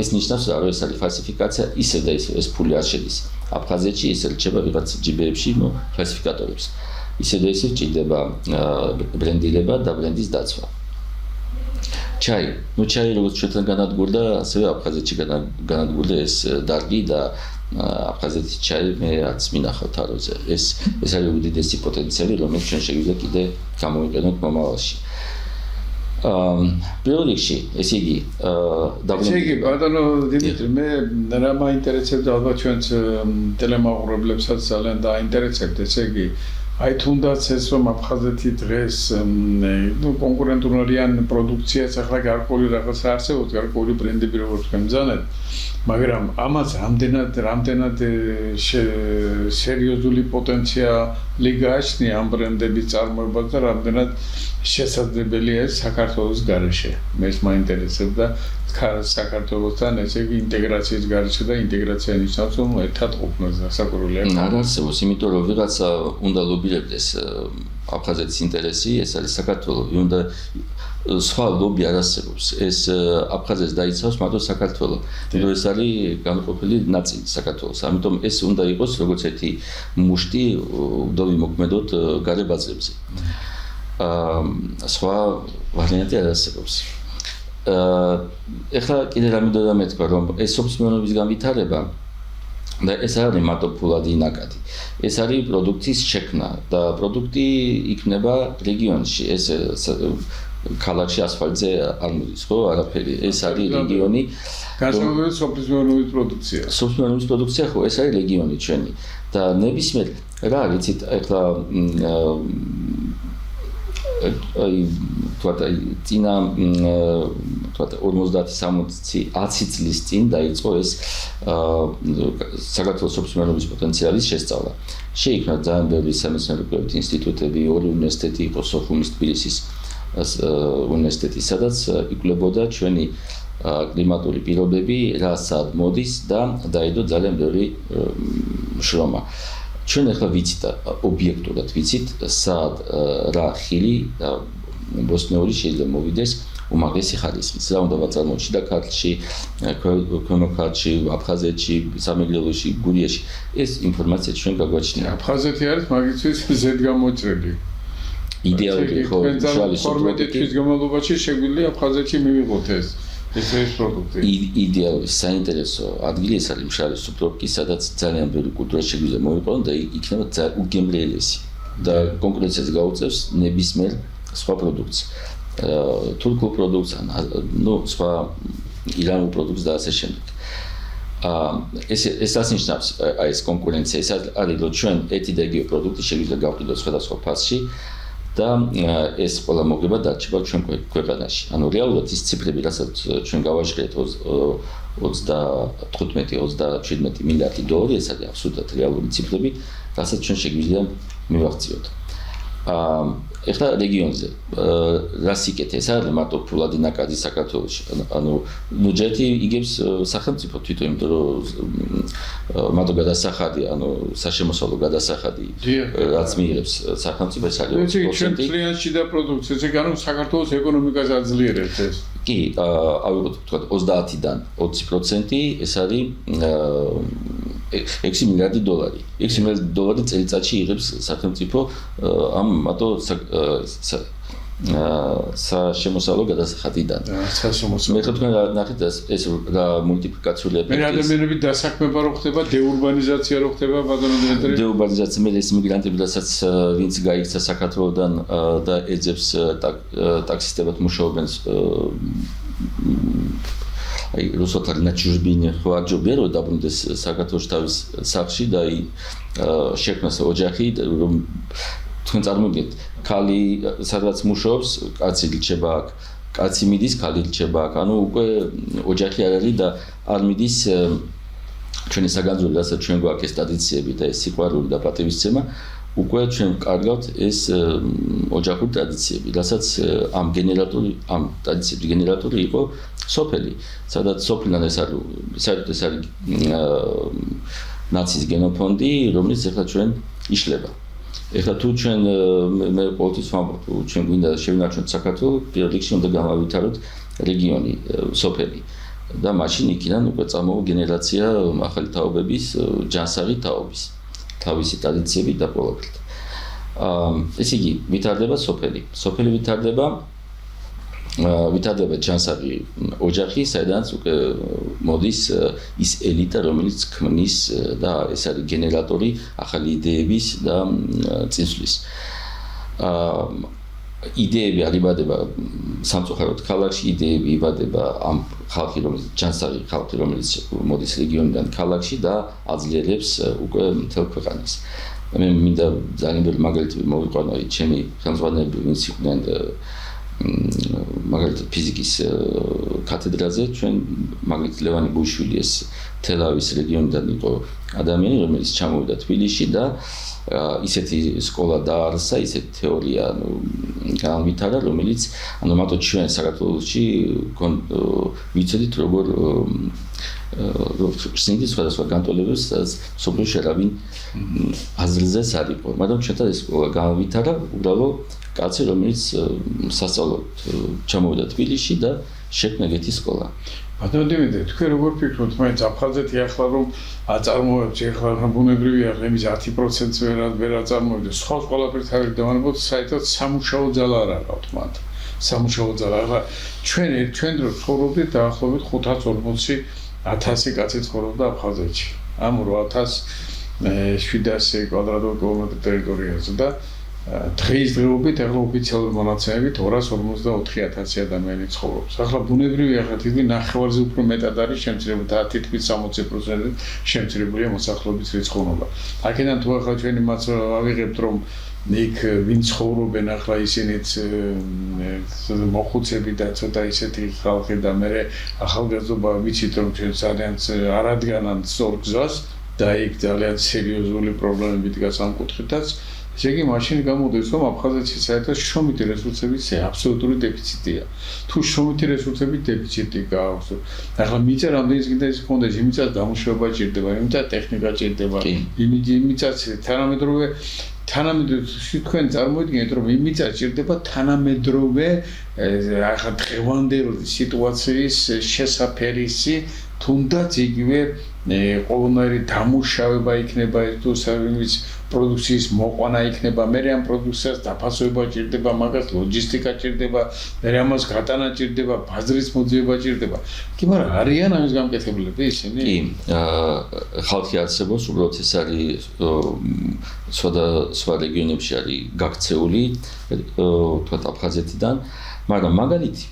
S2: ეს ნიშნავს, რომ ეს არის ფალსიფიკაცია, ისე და ისე ეს ფული არ შედის აფხაზეთში, ისე რჩება ვიღაც ჯიბეებში, ფალსიფიკატორებს. ისე და ისე ჭირდება ბრენდილება და ბრენდის დაცვა. ჩაი, ჩაი როგორც ჩვენთან განადგურდა, ასევე აფხაზეთში განადგურდა ეს დარგი და აფხაზეთის ჩაი მე რაც მინახავ თაროზე. ეს არის უდიდესი პოტენციალი, რომელიც ჩვენ შეგვიძლია კიდე გამოვიყენოთ მომავალში. პირველ რიგში, ესე იგი,
S1: ესე იგი, ბატონო დიმიტრი, მე რა მაინტერესებდა ალბათ ჩვენს ტელემაყურებლებსაც ძალიან დაინტერესებთ, ესე იგი აი თუნდაც ეს რომ აფხაზეთი დღეს კონკურენტულიან პროდუქციას ახლა გარკვეული რაღაცა არსებობს, გარკვეული ბრენდები როგორც თქვენ, მაგრამ ამას რამდენად სერიოზული პოტენციალი გააჩნია ამ ბრენდების წარმოებას და რამდენად შესაძლებელია ეს საქართველოს გარეშე. მე ეს მაინტერესებდა საქართველოსთან ესე იგი ინტეგრაციის გარეშე და ინტეგრაცია ნიშნავს რომ ერთად ყოფნას გასაკვირველია.
S2: არ არსებობს, იმიტომ რომ ვიღაცა უნდა ლობირებდეს აფხაზეთის ინტერესი, ეს არის საქართველო, უნდა სხვა ლობი არ არსებობს. ეს აფხაზეთს დაიცავს მარტო საქართველო. იმიტომ ეს არის განყოფილი ნაწილი საქართველოს. ამიტომ ეს უნდა იყოს როგორც ერთი მუშტი ვდოვი მოქმედოთ გარე ბაზრებზე. სხვა ვარიანტი არ არსებობს. ეხლა კიდე რამე მეთქვა, რომ ეს სოფლმეურნეობის განვითარება და ეს არის მარტო ფულადი ნაკადი. ეს არის პროდუქტის შექმნა და პროდუქტი იქნება რეგიონში. ეს ქალაქში ასფალტზე არ მოდის, ხო, არაფერი. ეს არის რეგიონი.
S1: განსაკუთრებით სოფლმეურნეობის პროდუქცია.
S2: სოფლმეურნეობის პროდუქცია, ხო, ეს არის რეგიონი ჩვენი. და ნებისმიერ რა ვიცით, ეხლა აი თქვათ აი წინა თქვათ 50-60 წლის წინ დაიწყო ეს საქართველოს სოფლმეურნეობის პოტენციალის შესწავლა. შეიქმნა ძალიან ბევრი სამეცნიერო ინსტიტუტები, ორი უნივერსიტეტი იყო სოხუმის, თბილისის უნივერსიტეტი, სადაც იკვლევდა ჩვენი კლიმატური პირობები, რა სად მოდის და დაედო ძალიან ბევრი შრომა. ჩვენ ახლა ვიცით ობიექტურად ვიცით სად რა ხილი და ბოსნიური შეიძლება მოვიდეს უმაღლესი ხარისხის. რა უნდა ვაწარმოოთ და ქართლში, ქვემო ქართლში, აფხაზეთში, სამეგრელოში, გურიაში. ეს ინფორმაცია ჩვენ გაგვაჩნია.
S1: აფხაზეთი არის მაგისთვის ზედგამოჭრილი.
S2: იდეალური ხო,
S1: მშრალი სუპროდუქტის განმავლობაში შეგვიძლია აფხაზეთში მივიღოთ ეს პროდუქტი.
S2: იდეალური საინტერესო ადგილი ეს არის მშრალი სუბტროპიკი, სადაც ძალიან ბევრი კულტურა შეგვიძლია მოვიყვანოთ და იქნება უგემრიელესი და კონკურენციას გაუწევს ნებისმიერ სხვა პროდუქტს. თურქულ პროდუქტს, სხვა ირანულ პროდუქტს და ასე შემდეგ. ეს ნიშნავს აი ეს კონკურენცია, ეს არის რომ ჩვენ ერთი და იგივე პროდუქტი შეგვიძლია გავყიდოთ სხვადასხვა ფასში და ეს ყველა მოგება დარჩება ჩვენ ქვეყანაში. ანუ რეალურად ის ციფრები, რასაც ჩვენ გავაჟღერეთ 35-37 მილიარდი $, ეს არის აბსოლუტურად რეალური ციფრები, რასაც ჩვენ შეგვიძლია მივაღწიოთ. ეხლა რეგიონზე რა სიკეთე ეს არის მარტო ფულადი ნაკადი საქართველოში ანუ ნუ ჯეთი იგებს სახელმწიფო თვითონ იმიტომ რომ მარტო გადასახადი ანუ საშემოსავლო გადასახადი რაც მიიღებს სახელმწიფო ეს არის
S1: 20% კლიანტში და პროდუქცია ესე განო საქართველოს ეკონომიკას აძლიერებს ეს
S2: კი ავიღოთ თქვა 30-დან 20% ეს არის 6 მილიარდი დოლარი. 6 მილიარდი დოლარი წელიწადში იღებს სახელმწიფო ამ მარტო საშემოსავლო გადასახადიდან. მე თქვენ ნახეთ ეს რა მულტიპლიკაციული ეფექტი.
S1: მე ადამიანები დასაქმება რო ხდება, დეურბანიზაცია რო ხდება, ბატონო დიექტორი.
S2: დეურბანიზაცია მე ეს მიგრანტები რასაც ვინც გაიქცა საქართველოდან და ეძებს ტაქსისტებად მუშაობენ აი რუსოთარი на чужбине ხوارჯობია რომ დაბრუნდეს საქართველოს თავის სახლში და აი შექმნას ოჯახი რომ თქვენ წარმოგიდგენთ ქალი სადღაც მუშაობს კაცი რჩება აქ კაცი მიდის ქალი რჩება აქ ანუ უკვე ოჯახი არ არის და არ მიდის ჩვენი საგანძური რასაც ჩვენ გვაქვს ეს ტრადიციები და ეს სიყვარული და პატივისცემა უკვე ჩვენ კარგავთ ეს ოჯახური ტრადიციები რასაც ამ ტრადიციების გენერატორი იყო სოფელი სადაც სოფლიდან ეს არის ნაციის გენოფონდი რომელიც ახლა ჩვენ იშლება ეხლა თუ ჩვენ მე ყოველთვის ვამბობ ჩვენ გვინდა შევინარჩუნოთ საქართველოს პირველ რიგში უნდა გამავითაროთ რეგიონი სოფელი და მაშინ იქიდან უკვე წამოვა გენერაცია ახალი თაობების ჯანსაღი თაობის თავისი ტრადიციები და ყველაფერი ესე იგი ვითარდება სოფელი ვითარდება ჯანსაღი ოჯახი საიდანაც უკვე მოდის ის ელიტა რომელიც ქმნის და ეს არის გენერატორი ახალი იდეების და წინსვლის იდეები არიბადება სამწუხაროდ ქალაქში იდეები იბადება ამ ხალხი რომელიც ჯანსაღი ხალხი რომელიც მოდის რეგიონიდან ქალაქში და აძლიერებს უკვე მთელ ქვეყანას მე მინდა ძალიან ბევრი მაგალითები მოვიყვანო ჩემი ხელმძღვანელები ვინც იყვნენ მაგალითად ფიზიკის კათედრაზე ჩვენ მაგალითად ლევანი ბუიშვილი ეს თელავის რეგიონიდან იყო ადამიანი რომელიც ჩამოვიდა თბილისში და ისეთი სკოლა დაარსა ისეთი თეორია განვითარა რომელიც მარტო ჩვენ საქართველოში ვიცოდით როგორ სინდის სხვადასხვა განტოლებებს სოფლიოში არავინ აზრზე სარიყო მაგრამ ჩვენთან ეს სკოლა განვითარა უბრალოდ კაცი რომელიც სასწავლოდ ჩამოვიდა თბილისში და შექმნა ეგეთი სკოლა
S1: ბატონო დიმიტრი თქვენ როგორ ფიქრობთ მაინც აფხაზეთი ახლა რომ აწარმოებს ახლა ბუნებრივია იმის 10%-ს ვერ აწარმოებს სხვა ყველაფერს არ დავანებოთ საერთოდ სამუშაო ძალა არ აყავთ მათ სამუშაო ძალა ახლა ჩვენ დრო ცხოვრობდით დაახლოებით 540,000 კაცი ცხოვრობდა აფხაზეთში ამ 8,700 კვადრატულ კილომეტრ ტერიტორიაზე და დღეისდღეობით ახლა ოფიციალური მონაცემებით 254,000 ადამიანი ცხოვრობს. ახლა ბუნებრივია ახლა თითქმის ნახევარზე უფრო მეტად არის შემცირებული თითქმის 60% შემცირებულია მოსახლეობის რიცხოვნობა. აქედან თუ ახლა ჩვენ იმას ავიღებთ რომ იქ ვინ ცხოვრობენ ახლა ისინიც მოხუცები და ცოტა ისეთი ხალხი და მე ახალგაზრდობა ვიცით რომ ჩვენ ძალიან არ ადგენან სწორ გზას და იქ ძალიან სერიოზული პრობლემები დგას ამ კუთხითაც ესე იგი მაშინ გამოდის რომ აფხაზეთში საერთოდ შრომითი რესურსების აბსოლუტური დეფიციტია. თუ შრომითი რესურსების დეფიციტი გააქვს, ახლა მიწა რამდენი წინდა ის ხონდეს, იმიცაც დამუშავება ჭირდება, იმიცაც ტექნიკა ჭირდება, იმიცაც თანამედროვე თქვენ წარმოიდგინეთ რომ იმიცაც ჭირდება თანამედროვე ახლა დღევანდელი სიტუაციის შესაფერისი თუნდაც იგივე ყოველნაირი დამუშავება იქნება თუ საერთოდ პროდუქციის მოყვანა იქნება, მე ამ პროდუქციას დაფასება ჭირდება, მაგას ლოჯისტიკა ჭირდება, მე ამას გატანა ჭირდება, ბაზრის მოძიება ჭირდება. კი, მაგრამ არიან ამის გამკეთებლები ისინი?
S2: კი, ხალხი არსებობს, უბრალოდ ეს არის სხვა რეგიონებში არის გაქცეული, თქვათ აფხაზეთიდან, მაგრამ მაგალითი,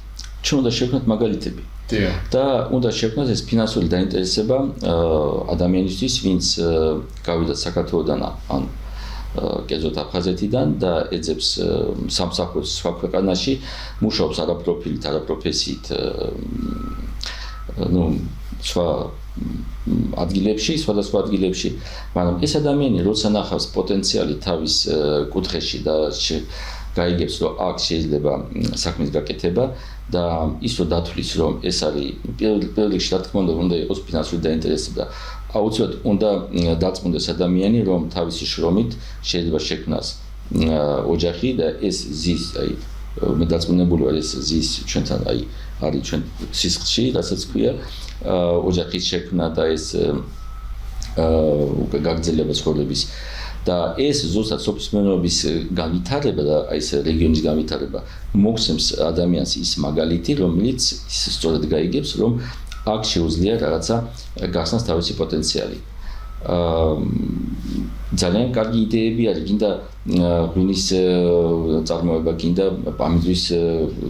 S2: ჩვენ უნდა შევქმნათ მაგალითები. და უნდა შევქმნათ ეს ფინანსური დაინტერესება ადამიანისთვის, ვინც გავიდა საქართველოდან ან კერძოდ აფხაზეთიდან და ეძებს სამსახურს სხვა ქვეყანაში, მუშაობს არაპროფილით, არაპროფესიით, სხვა ადგილებში, სხვადასხვა ადგილებში, მაგრამ ეს ადამიანი როცა ნახავს პოტენციალი თავის კუთხეში და გაიგებს, რომ აქ შეიძლება საქმის გაკეთება და ის რომ დათვლის, რომ ეს არის პირველ რიგში, რა თქმა უნდა იყოს ფინანსური დაინტერესება. აუცილებლად უნდა დაწმუნდეს ადამიანი, რომ თავისი შრომით შეიძლება შექმნას ოჯახი და ეს ზის, მე დაწმუნებული ვარ, ეს ზის ჩვენთან არის ჩვენ სისხლში, რასაც ქვია, ოჯახის შექმნა და ეს გაგრძელება ცხოვრების და ეს ზუსტად სოფლის მეურნეობის განვითარება და ეს რეგიონის განვითარება მოგცემს ადამიანს ის მაგალითი, რომელიც სწორედ გაიგებს, რომ აქ შეუძლია რაღაცა გახსნას თავისი პოტენციალი. ძალიან კარგი იდეები არის, გინდა ღვინის წარმოება, გინდა პამიდრის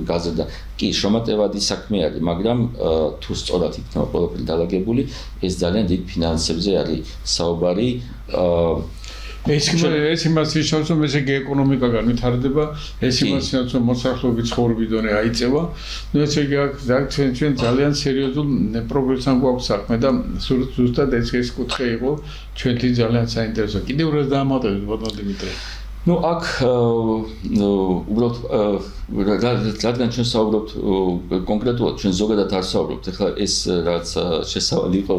S2: გაზრდა. კი, შრომატევადი საქმე არის, მაგრამ თუ სწორად იქნება ყველაფერი დალაგებული, ეს ძალიან დიდ ფინანსებზე არის საუბარი.
S1: ეს იმას ნიშნავს, რომ ესე ეკონომიკა განვითარდება, ეს იმას ნიშნავს, რომ მოსახლეობის ცხოვრების დონე აიწევა. ნუ ესე იგი აქ ჩვენ ძალიან სერიოზულ პროგრესთან გვაქვს საქმე და ზუსტად ეს კუთხე იყო ჩვენთვის ძალიან საინტერესო. კიდევ რა დაამატებთ, ბატონ დიმიტრი?
S2: ნუ აქ უბრალოდ რადგან ჩვენ საუბრობთ კონკრეტულად, ჩვენ ზოგადად არ საუბრობთ. ეხლა ეს რაც შესავალი იყო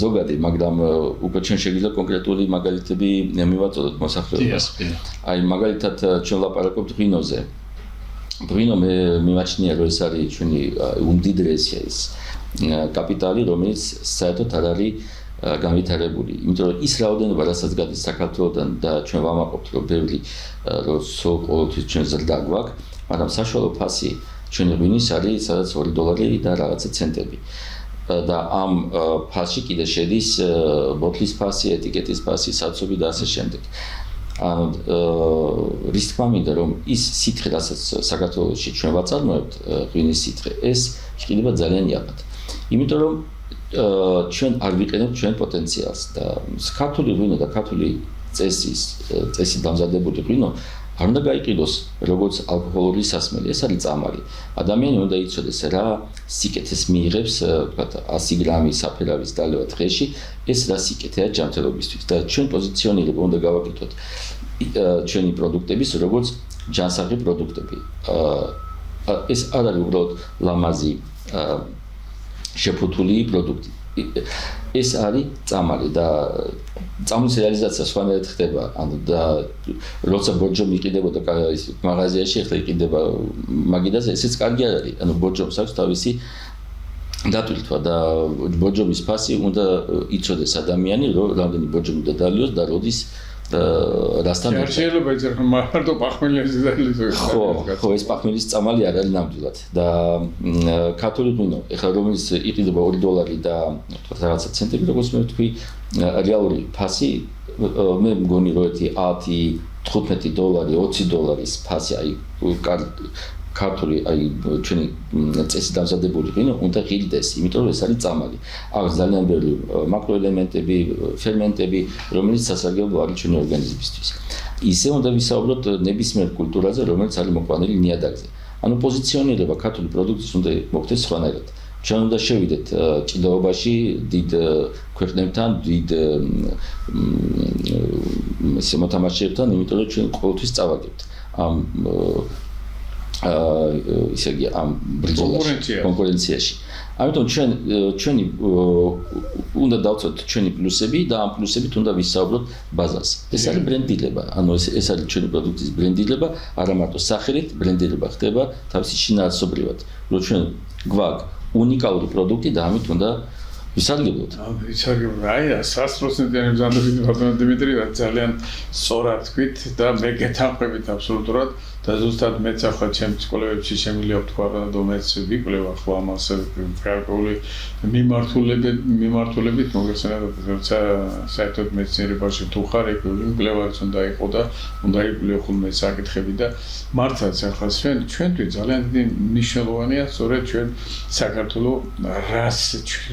S2: ზოგადი, მაგრამ უკვე ჩვენ შეგვიძლია კონკრეტული მაგალითები მივაწოდოთ მოსახლეობას. აი მაგალითად ჩვენ ლაპარაკობთ ღვინოზე. ღვინო მე მიმაჩნია, რომ ეს არის ჩვენი უმდიდრესი ეს კაპიტალი, რომელიც საერთოდ არ არის განვითარებული. იმიტომ რომ ის რაოდენობა, რასაც გადის საქართველოდან და ჩვენ ვამაყობთ, რომ ბევრი რომ ყოველთვის ჩვენ ზრდა გვაქვს, მაგრამ საშუალო ფასი ჩვენი ღვინის არის სადაც $2 და რაღაცა ცენტები. და ამ ფასში კიდე შედის ბოთლის ფასი, ეტიკეტის ფასი, საცობი და ასე შემდეგ. რის თქმა მინდა, რომ ის სითხე, რასაც საქართველოში ჩვენ ვაწარმოებთ, ღვინის სითხე, ეს იყიდება ძალიან იაფად. იმიტომ რომ ჩვენ არ ვიყენებთ ჩვენ პოტენციალს და ქართული ღვინო და ქართული წესით დამზადებული ღვინო არ უნდა გაიყიდოს როგორც ალკოჰოლური სასმელი, ეს არის წამალი. ადამიანი უნდა იცოდეს რა სიკეთეს მიიღებს, ვთქვათ 100 გრამი საფერავის დალევა დღეში, ეს რა სიკეთეა ჯანმრთელობისთვის და ჩვენ პოზიციონირება უნდა გავაკეთოთ ჩვენი პროდუქტების როგორც ჯანსაღი პროდუქტები. ეს არ არის უბრალოდ ლამაზი შეფუთული პროდუქტი. ეს არის წამალი და წამლის რეალიზაცია სხვანაირად ხდება. ანუ და როცა ბორჯომი იყიდებოდა მაღაზიაში, ახლა იყიდება მაგიდაზე, ესეც კარგი არ არის. ანუ ბორჯომს აქვს თავისი დატვირთვა და ბორჯომის ფასი უნდა იცოდეს ადამიანი, რომ რამდენი ბორჯომი უნდა დალიოს და როდის რასთან
S1: არ შეიძლება ეძახო მარტო პახმელიაზე დალიოს.
S2: ხო, ეს პახმელის წამალი არ არის ნამდვილად და ქართული ღვინო, ეხლა რომელიც იყიდება $2 და რაღაცა ცენტები, როგორც მე ვთქვი, რეალური ფასი მე მგონი რომ ერთი $10-15, $20 ფასი აი ქართული აი ჩვენი წესი დამზადებული ღვინო უნდა ღირდეს, იმიტომ რომ ეს არის წამალი. აქვს ძალიან ბევრი მაკროელემენტები, ფერმენტები, რომელიც სასარგებლო არის ჩვენი ორგანიზმისთვის. ისე უნდა ვისაუბროთ ნებისმიერ კულტურაზე, რომელიც არის მოყვანილი ნიადაგზე. ანუ პოზიციონირება ქართული პროდუქციის უნდა მოხდეს სხვანაირად. ჩვენ უნდა შევიდეთ ჭიდაობაში დიდ ქვეყნებთან, დიდ მოთამაშეებთან, იმიტომ რომ ჩვენ ყოველთვის წავაგებთ ამ ისე იგი ამ ბრძოლაში, კონკურენციაში. ამიტომ ჩვენი უნდა დავწოთ ჩვენი პლუსები და ამ პლუსებით უნდა ვისაუბროთ ბაზას. ეს არის ბრენდილება, ანუ ეს არის ჩვენი პროდუქტის ბრენდილება, არა მარტო სახელით, ბრენდილება ხდება თავისი შინაარსობრივად. რომ ჩვენ გვაქვს უნიკალური პროდუქტი და ამით უნდა ვისარგებლოთ.
S1: ვისარგებლოთ. აი, 100%-იანი ბრძანდებით ბატონ დიმიტრი, ძალიან სწორად თქვით და მე გეთანხმებით აბსოლუტურად. და ზუსტად მეც ახლა ჩემს კვლევებში შემიძლია ვთქვა რომ მეც ვიკვლევ ახლა ამას გარკვეული მიმართულებით მოგესალმებით როცა საერთოდ მეცნიერებაში თუ ხარ ეგ კვლევაც უნდა იყო და უნდა იკვლევ ხოლმე საკითხები და მართლაც ახლა ჩვენთვის ძალიან დიდი მნიშვნელოვანია სწორედ ჩვენ საქართველოს რას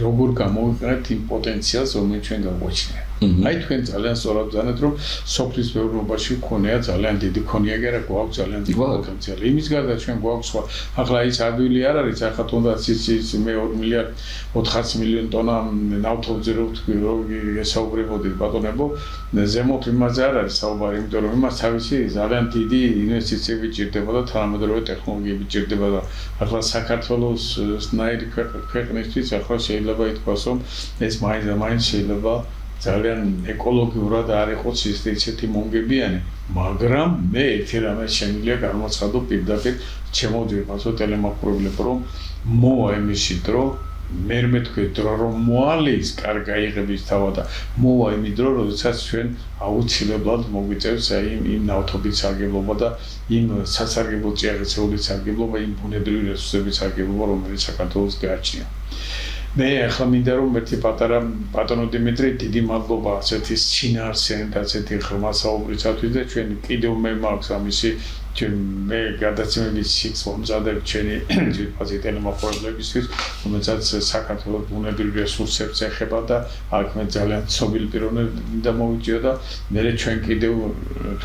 S1: როგორ გამოვიყენებთ იმ პოტენციალს რომელიც ჩვენ გაგვაჩნია. აი თქვენ ძალიან სწორად ბრძანეთ რომ სოფლის მეურნეობაში ქონია ძალიან დიდი ქონია კი არა გვაქვს ძალიან დიდი პოტენციალი იმის გარდა ჩვენ გვაქვს სხვა ახლა ის ადვილი არ არის ახლა თუნდაც ის მე 2 მილიარდ 400 მილიონი ტონა ნავთობზე რო ესაუბრებოდით ბატონებო ზემოთ იმაზე არ არის საუბარი იმიტომ რომ იმას თავისი ძალიან დიდი ინვესტიციები ჭირდება და თანამედროვე ტექნოლოგიები ჭირდება და ახლა საქართველოს ნაირი ქვეყნისთვის ახლა შეიძლება ითქვას რომ ეს მაინც შეიძლება ძალიან ეკოლოგიურად არ იყოს ისეთი მომგებიანი, მაგრამ მე ერთი რამე შემიძლია გამოცხადო პირდაპირ ჩემოდიებასო ტელემოყურებლებო რომ მოვა იმისით რომ მე თქვი დრო რომ მოალის კარგა იღების თავა და მოვა იმის დრო როდესაც ჩვენ აუცილებლად მოგვიწევს აი იმ ნავთობის სარგებლობა და იმ სასარგებლო წიაღისეულის სარგებლობა იმ ბუნებრივი რესურსების სარგებლობა რომელიც საქართველოს გააჩნია მე ახლა მინდა რომ ერთი პატარა ბატონო დიმიტრი დიდი მადლობა ასეთი შინაარსენ და ასეთი ხმასაუბრისათვის და ჩვენ კიდევ მე მაქვს ამისი ჩვენ მე გადაცემების სიქს მომზადებ ჩვენი ძირფაზი ტელემოყურებლებისთვის რომელსაც საქართველოს ბუნებრივი რესურსებს ეხება და აქ მე ძალიან ცნობილი პიროვნება და მოვიჭიო და მე ჩვენ კიდევ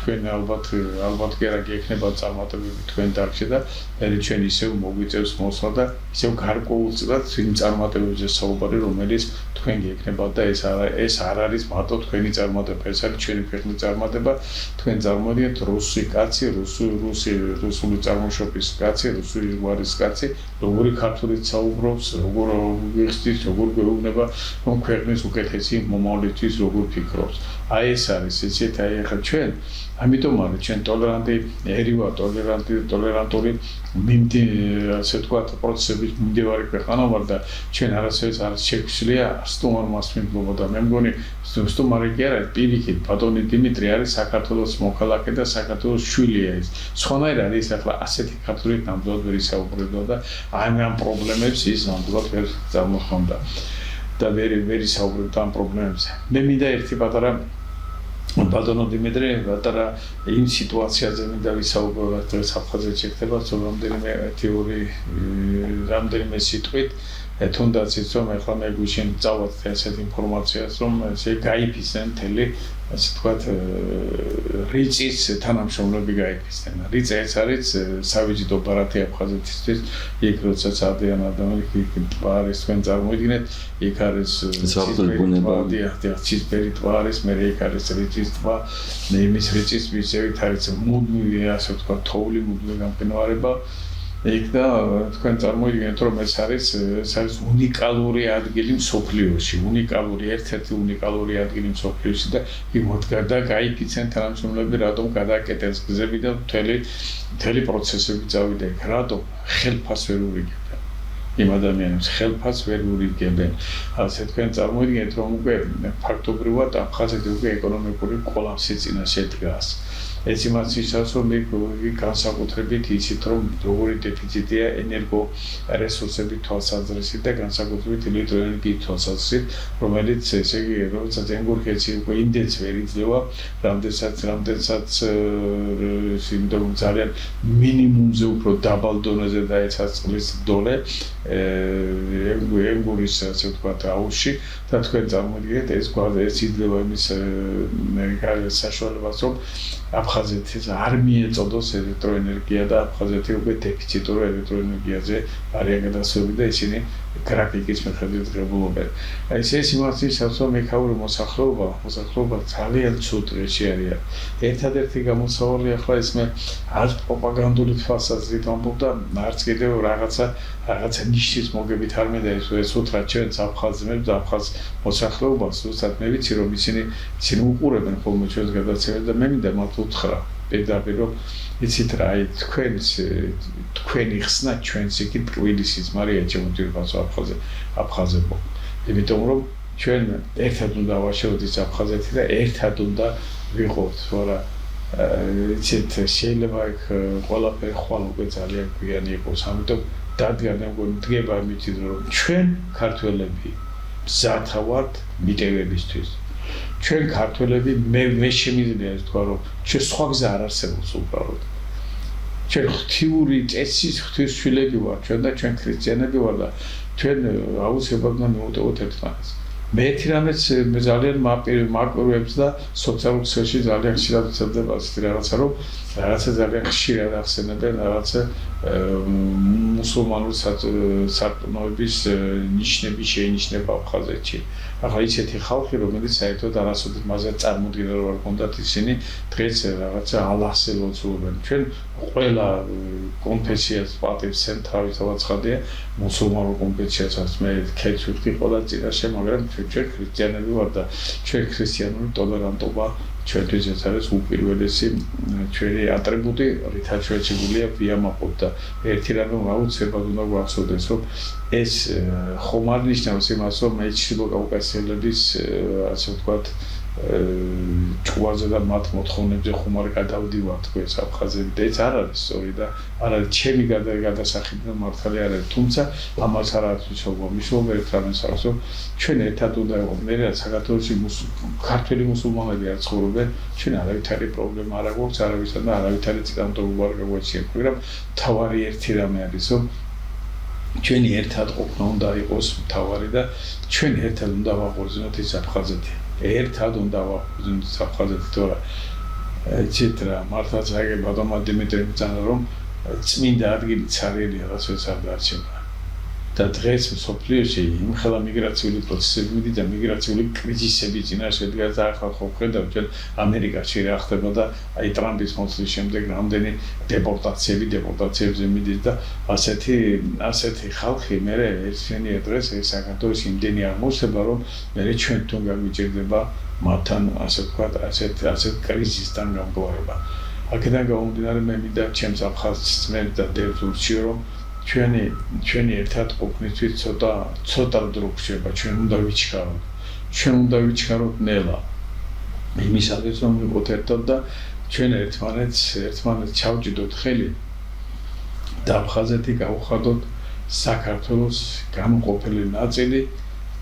S1: თქვენ ალბათ კი არა გექნება წარმატებები თქვენ დარგში და მე ჩვენ ისევ მოგვიწევს მოსვლა და ისევ გარკვეულწილად იმ წარმატებებზე საუბარი რომელიც თქვენ გექნებათ და ეს არ არის მარტო თქვენი წარმატება ეს არის ჩვენი ქვეყნის წარმატება თქვენ წარმოდიეთ რუსი კაცი რუსული წარმოშობის კაცი რუსული გვარის კაცი როგორი ქართულით საუბრობს როგორ ვიხსნის როგორ გვეუბნება რომ ქვეყნის უკეთესი მომავლისთვის როგორ ფიქრობს აი ეს არის ისეთ აი ახლა ჩვენ ამიტომ არის ჩვენ ტოლერანტი ერი ვარ ტოლერანტული მინდი ასე ვთქვათ პროცესების მიმდევარი ქვეყანა ვარ და ჩვენ არასდროს არ შეგვიძლია სტუმარ მასმინებლობა და მე მგონი სტუმარი კი არა პირიქით ბატონი დიმიტრი არის საქართველოს მოქალაქე და საქართველოს შვილია ის სხვანაირ არის ახლა ასეთი ქართულით ნამდვილად ვერ ისაუბრებდა და ამ პრობლემებს ის ნამდვილად ვერ წარმოხონდა და ვერ ისაუბრებდა ამ პრობლემებზე მე მინდა ერთი პატარა ბატონო დიმიტრი პატარა იმ სიტუაციაზე მინდა ვისაუბრო დღეს აფხაზეთში ხდება რამდენიმე თეორი რამდენიმე სიტყვით თუნდაც ის რომ ახლა მე გვიშენ წავად ასეთ ინფორმაციას რომ ესე გაიფისენ მთელი ასე ვთქვათ რიწის თანამშრომლები გაიფისენ რიცა ეს არის სავიზიტო ბარათი აფხაზეთისთვის იქ როდესაც ადრიან ადამიანი არის თქვენ წარმოიდგინეთ იქ არის ცისფერი ტბა არის მე იქ არის რიწის ტბა იმის რიწის მისევით არის მუდმივი ასე ვთქვათ თოვლი მუდმივი გამყინვარება იქ და თქვენ წარმოიდგინეთ რომ ეს არის უნიკალური ადგილი მსოფლიოში ერთ-ერთი უნიკალური ადგილი მსოფლიოში და იქ მოდგა გაიფიცენ თანამშრომლები რატომ გადააკეტეს გზები და მთელი პროცესები წავიდა იქ რატომ ხელფას ვერ ურიგებენ იმ ადამიანებს ხელფას ვერ ურიგებენ ასე თქვენ წარმოიდგინეთ რომ უკვე ფაქტობრივად აფხაზეთი უკვე ეკონომიკური კოლაფსის წინაშე დგას ეს იმას ნიშნავს რომ განსაკუთრებით იცით რომ როგორი დეფიციტია ენერგო რესურსების თვალსაზრისით და განსაკუთრებით ელექტროენერგიის თვალსაზრისით რომელიც ესე იგი როდესაც ენერგეთში უკვე იმდენს ვერ იძლევა რამდენსაც სიმდომ ძალიან მინიმუმზე უფრო დაბალ დონეზე დაეცა წყლის დონე ენერგიის ასე ვთქვათ აუზში და თქვენ წარმოიდგინეთ ეს იძლევა იმის საშუალებას რომ აფხაზეთის არ მიეწოდოს ელექტროენერგია და აფხაზეთი უკვე დეფიციტურ ელექტროენერგიაზე არის გადასული და ისინი გრაფიკის მიხედვით ღებულობენ. ეს იმას ნიშნავს რომ მეკაური მოსახლეობა ძალიან ცუდ რეჟი არის. ერთადერთი გამოსავალი ახლა ის მე არც პროპაგანდული თვალსაზრისით ამბობ და არც კიდევ რაღაცა ნიშნის მოგებით არ მინდა ეს უთხრა ჩვენს აფხაზებს და აფხაზ მოსახლეობას უბრალოდ მე ვიცი რომ ისინი უყურებენ ხოლმე ჩვენს გადაცემებს და მე მინდა მათ უთხრა პირდაპირ რომ იცით რა აი თქვენი ხსნა ჩვენს იქით ტკბილისის მარია ჩემოძირფასო აფხაზებო იმიტომ რომ ჩვენ ერთად უნდა ვაშევოთ ის აფხაზეთი და ერთად უნდა ვიყოთ თორა იცით შეიძლება იქ ყველაფერი ხვალ უკვე ძალიან გვიანი იყოს ამიტომ დგება ამით რომ ჩვენ ქართველები მზათა ვართ მიტევებისთვის ჩვენ ქართველები მე შემიძლია ეს თქვა რომ ჩვენ სხვა გზა არ არსებობს უბრალოდ ჩვენ ღვთიური წესის ღვთისშვილები ვართ ჩვენ და ჩვენ ქრისტიანები ვართ და ჩვენ აუცილებლად უნდა მივუტევოთ ერთმანეთს მე ერთი რამეც ძალიან მაკვირვებს და სოციალურ ქსელში ძალიან ხშირად ვცელდება ასეთი რაღაცა, რომ რაღაცა ძალიან ხშირად ახსენებენ რაღაცა მუსულმანური სარწმუნოების ნიშნები შეინიშნება აფხაზეთში. ახლა ისეთი ხალხი, რომელიც საერთოდ არასოდეს მასზე წარმოდგენა არ ჰქონდათ ისინი დღეს რაღაცა ალლაჰს ელოცულობენ. ჩვენ ყველა კონფესიას პატივცემ თავისთავად ცხადია, მუსულმანურ კონფესიასაც მე ქეთს ვიხდი ყველა წინაშე, მაგრამ ჩვენ ქრისტიანები ვარ და ჩვენ ქრისტიანული ტოლერანტობა ჩვენთვის ეს არის უპირველესი ჩვენი ატრიბუტი, რითაც ჩვენ შეგვიძლია ვიამაყოთ და ერთი რამე აუცილებლად უნდა გვახსოვდეს, რომ ეს ხომ არ ნიშნავს იმას, რომ მე ჩრდილოკავკასიელების ასე ვთქვათ ჭუაზე და მათ მოთხოვნებზე ხომ არ გადავდივარ თქვენს აფხაზები და ეს არ არის სწორი და არ არის ჩემი გადასახადი და მართალი არ არის, თუმცა ამას არ არის მიშოვება ერთ რამეს არის, რომ ჩვენ ერთად უნდა ვიყოთ, მე რაც საქართველოში ქართველი მუსულმანები არ ცხოვრობენ, ჩვენ არავითარი პრობლემა არ აქვს არავისთან და არავითარი წინამორბედი არ გაგვაჩნია, მაგრამ თავარი ერთი რამე არის, რომ ჩვენი ერთად ყოფნა უნდა იყოს თავარი და ჩვენ ერთად უნდა ვაღვიძინოთ ეს აფხაზეთი. ერთად უნდა ვაღვიძინოთ ეს აფხაზეთი, თორე იცით რა, მართლაც აიგება და დიმიტრი ბრძანა რომ წმინდა ადგილი ცარიელი რაღაცას არ დარჩება. და დღეს მსოფლიოში იმხელა მიგრაციული პროცესები მიდის და მიგრაციული კრიზისები წინაშე დგას და ახლა ხო ხედავთ ჩვენ ამერიკაში რა ხდება და აი ტრამპის მოსვლის შემდეგ რამდენი დეპორტაციებზე მიდის და ასეთი ხალხი მე ერთშენია დღეს ეს საქართველოს იმდენი აღმოსება რომ მე ჩვენ თუნ გაგვიჭირდება მათთან ასე ვთქვათ ასეთ კრიზისთან გამგვარება. აქედან გამომდინარე მე მინდა ჩემს აფხაზს და დევს ურჩიო რომ ჩვენი ერთად ყოფნისთვის ცოტა დრო გრჩება, ჩვენ უნდა ვიჩქაროთ ნელა. იმისათვის რომ ვიყოთ ერთად და ჩვენ ერთმანეთს ჩავჭიდოთ ხელი და აფხაზეთი გავუხადოთ საქართველოს განუყოფელი ნაწილი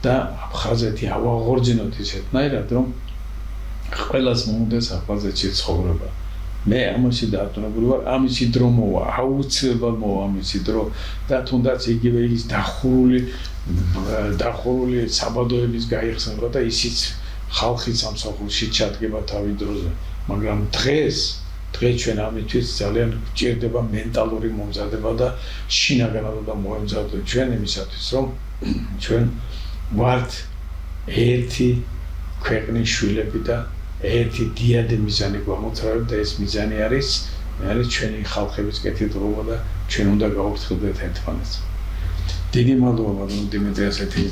S1: და აფხაზეთი ავაღორძინოთ ისეთნაირად, რომ ყველას მოუნდეს აფხაზეთში ცხოვრება. მე ამაში დარწმუნებული ვარ, ამისი დრო მოვა, აუცილებლად მოვა ამისი დრო და თუნდაც იგივე ის დახურული საბადოების გაიხსნება და ისიც ხალხი სამსახურში ჩადგება თავი დროზე. მაგრამ დღეს ჩვენ ამისთვის ძალიან გვჭირდება მენტალური მომზადება და შინაგანად უნდა მოემზადოთ ჩვენ იმისათვის, რომ ჩვენ ვართ ერთი ქვეყნის შვილები და ერთი დიადე მიზანი გვამოწრავებთ და ეს მიზანი არის ჩვენი ხალხების კეთილდღეობა და ჩვენ უნდა გავუფრთხილდეთ ერთმანეთს. დიდი მადლობა დიმიტრი ასეთი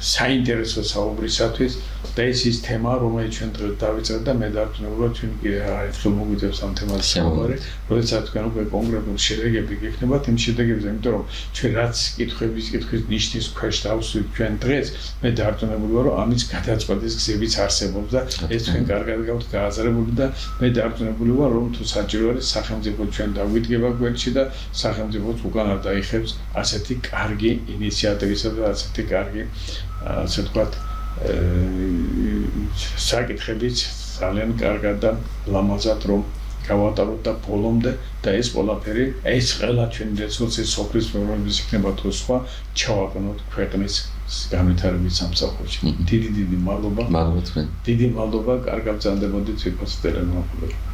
S1: საინტერესო საუბრისათვის და ეს ის თემა, რომელიც ჩვენ დღეს დავიწყეთ და მე დარწმუნებული ვარ, ჩვენ კიდევ ერთხელ მოგვიწევს ამ თემაზე საუბარი, როდესაც თქვენ უკვე კონკრეტულ შედეგები გექნებათ იმ შედეგებზე, იმიტომ რომ ჩვენ რაც კითხვის ნიშნის ქვეშ დავსვით ჩვენ დღეს, მე დარწმუნებული ვარ, რომ ამის გადაწყვეტის გზებიც არსებობს და ეს თქვენ კარგად გაქვთ გააზრებული და მე დარწმუნებული ვარ, რომ თუ საჭირო არის სახელმწიფო ჩვენ დაგვიდგება გვერდში და სახელმწიფოც უკან არ დაიხევს ასეთი კარგი ინიციატივისა და ასეთი კარგი ასე ვთქვათ საკითხებიც ძალიან კარგად და ლამაზად რომ გავატაროთ და ბოლომდე და ეს ყველაფერი ეს ყველა ჩვენი რესურსი სოფლის მეურნეობის იქნება თუ სხვა ჩავაყენოთ ქვეყნის განვითარების სამსახურში. დიდი მადლობა. დიდი მადლობა, კარგად ბრძანდებოდით ვიფოსტერენ მოხდება.